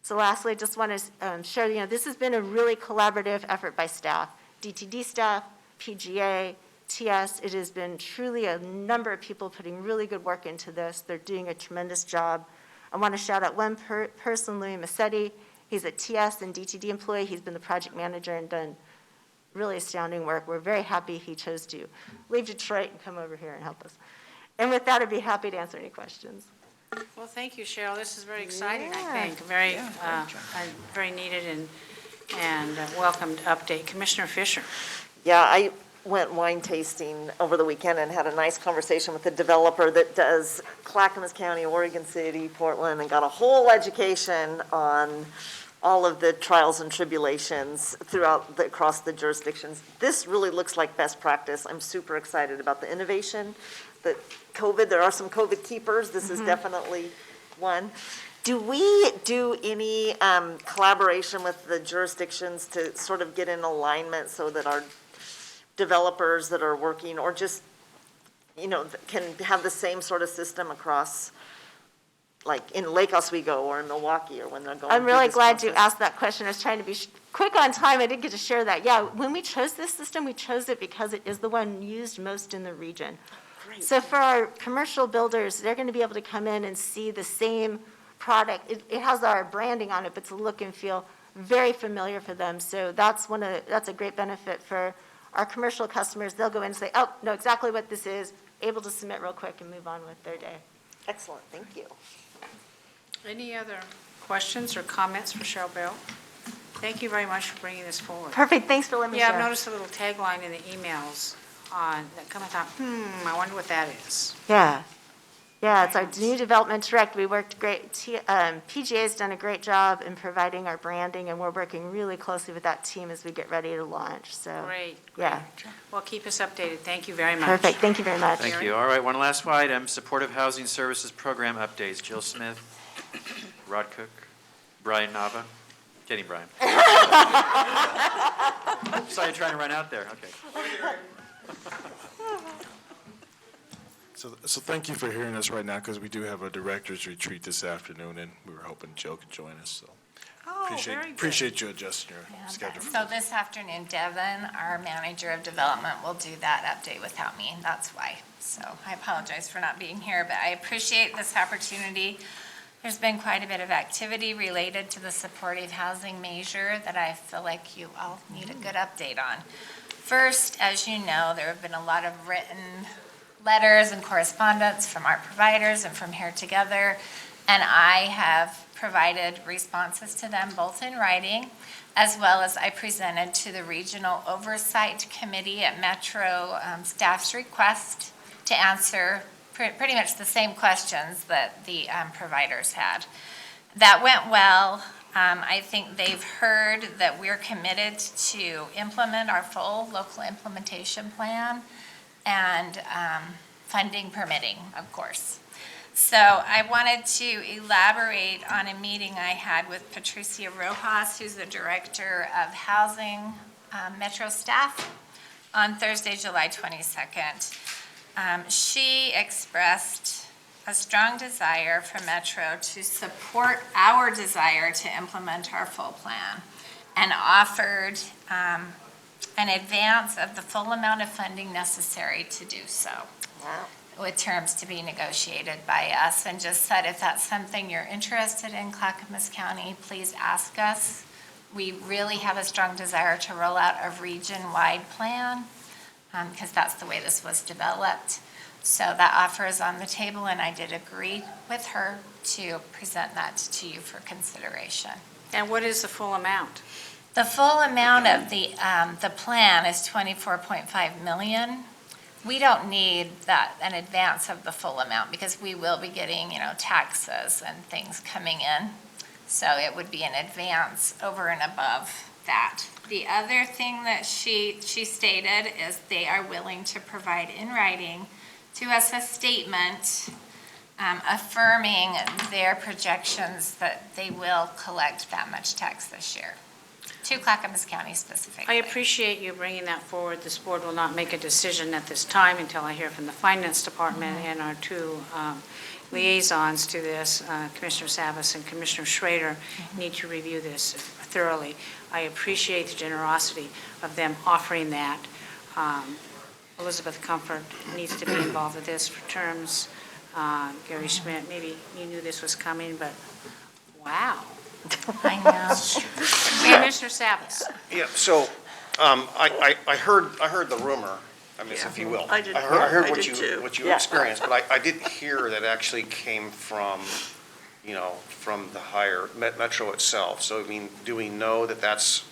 So lastly, I just want to share, this has been a really collaborative effort by staff, DTD staff, PGA, TS. It has been truly a number of people putting really good work into this. They're doing a tremendous job. I want to shout out one person, Louis Massetti. He's a TS and DTD employee. He's been the project manager and done really astounding work. We're very happy he chose to leave Detroit and come over here and help us. And with that, I'd be happy to answer any questions. Well, thank you, Cheryl. This is very exciting, I think. Very needed and welcomed update. Commissioner Fisher. Yeah, I went wine tasting over the weekend and had a nice conversation with a developer that does Clackamas County, Oregon City, Portland, and got a whole education on all of the trials and tribulations across the jurisdictions. This really looks like best practice. I'm super excited about the innovation. That COVID, there are some COVID keepers. This is definitely one. Do we do any collaboration with the jurisdictions to sort of get in alignment so that our developers that are working or just, can have the same sort of system across, like in Lake Oswego or in Milwaukee or when they're going I'm really glad process? you asked that question. I was trying to be quick on time. I didn't get to share that. Yeah, when we chose this system, we chose it because it is the one used most in the region. Great. So for our commercial builders, they're going to be able to come in and see the same product. It has our branding on it, but it's a look and feel very familiar for them. So that's a great benefit for our commercial customers. They'll go in and say, oh, know exactly what this is, able to submit real quick and move on with their day. Excellent, thank you. Any other questions or comments for Cheryl Bell? Thank you very much for bringing this forward. Perfect, thanks for letting me share. Yeah, I've noticed a little tagline in the emails that kind of thought, I wonder what that is. Yeah. Yeah, it's our new development direct. We worked great, PGA's done a great job in providing our branding, and we're working really closely with that team as we get ready to launch, so. Great. Yeah. Well, keep us updated. Thank you very much. Perfect, thank you very much. Thank you. All right, one last item, Supportive Housing Services Program updates. Jill Smith, Rod Cook, Brian Nava. Kidding, Brian. Saw you trying to run out there. Okay. So thank you for hearing us right now, because we do have a director's retreat this afternoon, and we were hoping Jill could join us, so. Appreciate you adjusting your schedule. So this afternoon, Devin, our manager of development, will do that update without me. That's why. So I apologize for not being here, but I appreciate this opportunity. There's been quite a bit of activity related to the supportive housing measure that I feel like you all need a good update on. First, as you know, there have been a lot of written letters and correspondence from our providers and from Here Together, and I have provided responses to them both in writing, as well as I presented to the Regional Oversight Committee at Metro staff's request to answer pretty much the same questions that the providers had. That went well. I think they've heard that we're committed to implement our full local implementation plan and funding permitting, of course. So I wanted to elaborate on a meeting I had with Patricia Rojas, who's the Director of Housing Metro staff, on Thursday, July 22nd. She expressed a strong desire for Metro to support our desire to implement our full plan and offered an advance of the full amount of funding necessary to do so. Wow. With terms to be negotiated by us, and just said if that's something you're interested in, Clackamas County, please ask us. We really have a strong desire to roll out a region-wide plan because that's the way this was developed. So that offer is on the table, and I did agree with her to present that to you for consideration. And what is the full amount? The full amount of the plan is $24.5 million. We don't need an advance of the full amount because we will be getting, taxes and things coming in. So it would be an advance over and above that. The other thing that she stated is they are willing to provide in writing to us a statement affirming their projections that they will collect that much tax this year. To Clackamas County specifically. I appreciate you bringing that forward. This board will not make a decision at this time until I hear from the Finance Department and our two liaisons to this, Commissioner Savas and Commissioner Schrader, need to review this thoroughly. I appreciate the generosity of them offering that. Elizabeth Comfort needs to be involved with this for terms. Gary Schmidt, maybe you knew this was coming, but wow. I know. Commissioner Savas. Yeah, so I heard the rumor, if you will. I did. I heard I what did too. you Yeah. experienced, but I didn't hear that actually came from, from the higher Metro itself. So, do we know that that's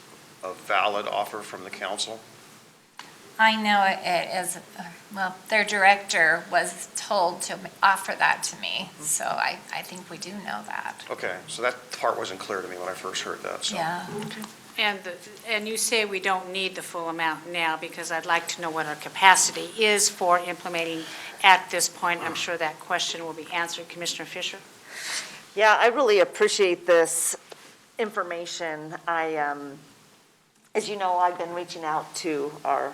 a valid offer from the council? I know it is, their director was told to offer that to me, so I think we do know that. Okay, so that part wasn't clear to me when I first heard that, so. Yeah. And you say we don't need the full amount now because I'd like to know what our capacity is for implementing at this point. I'm sure that question will be answered. Commissioner Fisher? Yeah, I really appreciate this information. As you know, I've been reaching out to our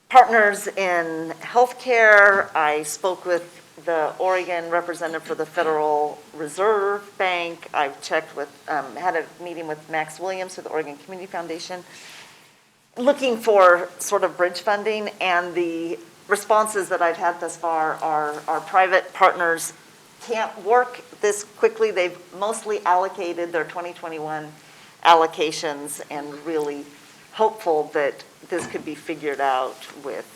partners in healthcare. I spoke with the Oregon representative for the Federal Reserve Bank. I've checked with, had a meeting with Max Williams with the Oregon Community Foundation, looking for sort of bridge funding, and the responses that I've had thus far are our private partners can't work this quickly. They've mostly allocated their 2021 allocations and really hopeful that this could be figured out with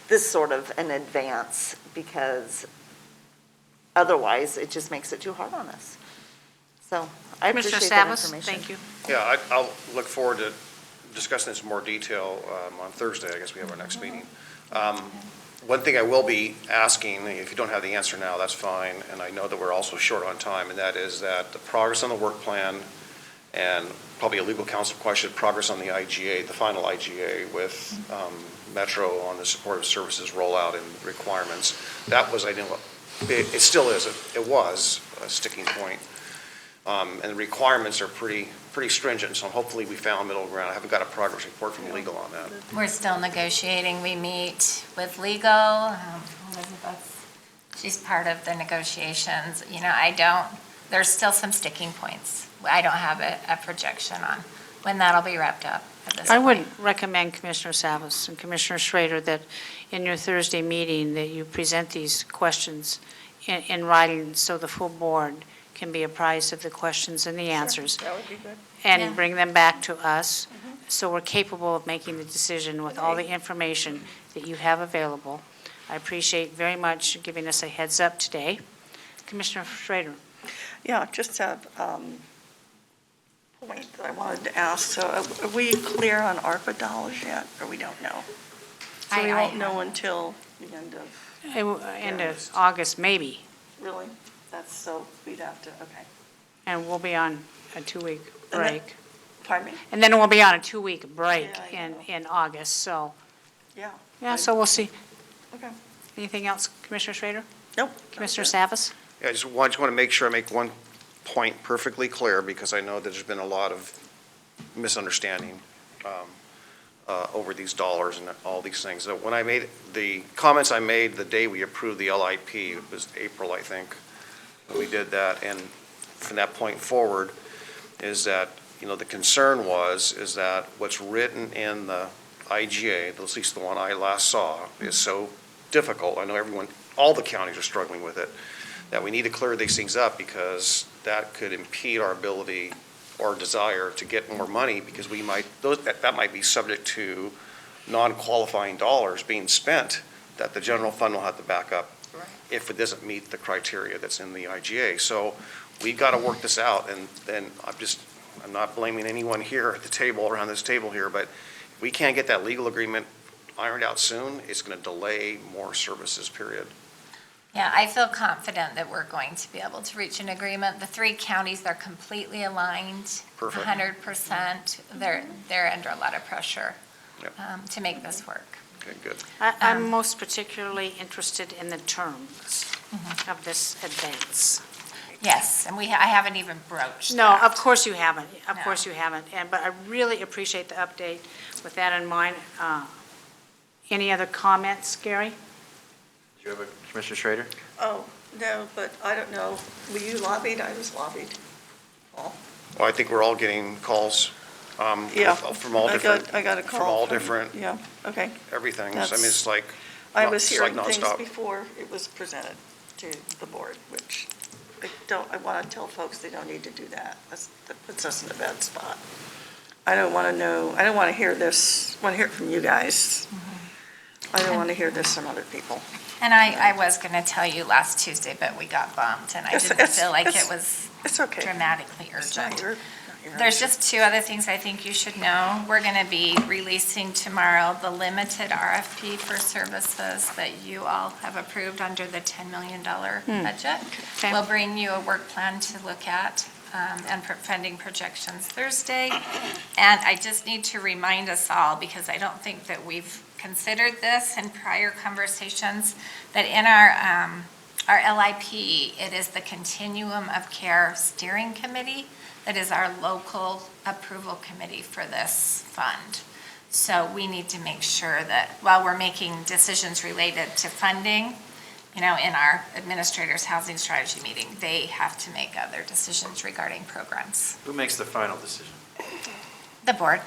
this sort of an advance, because otherwise it just makes it too hard on us. So I appreciate that information. Thank you. Yeah, I'll look forward to discussing this in more detail on Thursday. I guess we have our next meeting. One thing I will be asking, if you don't have the answer now, that's fine, and I know that we're also short on time, and that is that the progress on the work plan and probably a legal counsel question, progress on the IGA, the final IGA with Metro on the supportive services rollout and requirements. That was, it still is, it was a sticking point. And the requirements are pretty stringent, so hopefully we found middle ground. I haven't got a progress report from legal on that. We're still negotiating. We meet with legal. Elizabeth, she's part of the negotiations. You know, there's still some sticking points. I don't have a projection on when that'll be wrapped up at this I point. would recommend, Commissioner Savas and Commissioner Schrader, that in your Thursday meeting, that you present these questions in writing so the full board can be apprised of the questions and the answers. That would be good. And bring them back to us, so we're capable of making the decision with all the information that you have available. I appreciate very much giving us a heads up today. Commissioner Schrader. Yeah, just a point that I wanted to ask. So are we clear on ARPA dollars yet, or we don't know? So we won't know until the end of... End of August, maybe. Really? That's so, we'd have to, okay. And we'll be on a 2-week And then- break. Pardon me? And then we'll be on a 2-week break Yeah, in August, so, Yeah. yeah, so we'll see. Okay. Anything else, Commissioner Schrader? Nope. Commissioner Savas? Yeah, I just want to make sure I make one point perfectly clear, because I know that there's been a lot of misunderstanding over these dollars and all these things. So when I made the comments I made the day we approved the LIP, it was April, I think, when we did that, and from that point forward, is that, you know, the concern is that what's written in the IGA, at least the one I last saw, is so difficult. I know all the counties are struggling with it, that we need to clear these things up, because that could impede our ability or desire to get more money, because that might be subject to non-qualifying dollars being spent that the general fund will have to back up if it doesn't meet the criteria that's in the IGA. So we've got to work this out, and then I'm not blaming anyone here at the table, around this table here, but if we can't get that legal agreement ironed out soon, it's going to delay more services, period. Yeah, I feel confident that we're going to be able to reach an agreement. The 3 counties are completely aligned. Perfect. 100%. They're under a lot of pressure to make this work. Okay, good. I'm most particularly interested in the terms of this advance. Yes, and I haven't even broached No, that. of course you haven't, of No. course you haven't, but I really appreciate the update. With that in mind, any other comments, Gary? Do you have a, Commissioner Schrader? Oh, no, but I don't know. Were you lobbied? I was lobbied. Paul? Well, I think we're all getting calls Yeah. from all different. I got a call. From all different. Yeah, okay. Everything. I mean, it's like. I was it's like hearing things nonstop. before it was presented to the board, which I want to tell folks they don't need to do that. That puts us in a bad spot. I don't want to know, I don't want to hear this, I want to hear it from you guys. I don't want to hear this from other people. And I was going to tell you last Tuesday, but we got bumped, and I didn't feel like it was dramatically urgent. There's just 2 other things I think you should know. We're going to be releasing tomorrow the limited RFP for services that you all have approved under the $10 million budget. Okay. We'll bring you a work plan to look at and funding projections Thursday. And I just need to remind us all, because I don't think that we've considered this in prior conversations, that in our LIP, it is the Continuum of Care Steering Committee that is our local approval committee for this fund. So we need to make sure that while we're making decisions related to funding, you know, in our administrator's housing strategy meeting, they have to make other decisions regarding programs. Who makes the final decision? The board,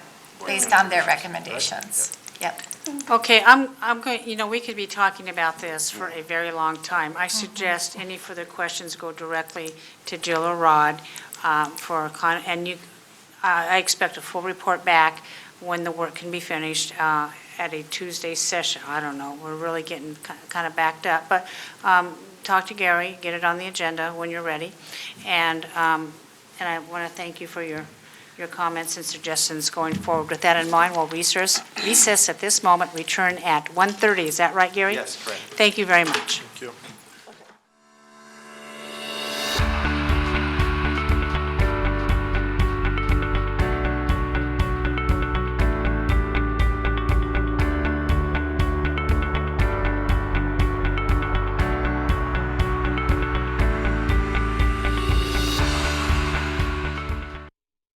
based on their recommendations. Yep. Okay, I'm going, you know, we could be talking about this for a very long time. I suggest any further questions go directly to Jill or Rod I expect a full report back when the work can be finished at a Tuesday session. I don't know, we're really getting kind of backed up, but talk to Gary, get it on the agenda when you're ready. And I want to thank you for your your comments and suggestions going forward. With that in mind, we'll recess at this moment, return at 1:30. Is that right, Gary? Yes, correct. Thank you very much. Thank you.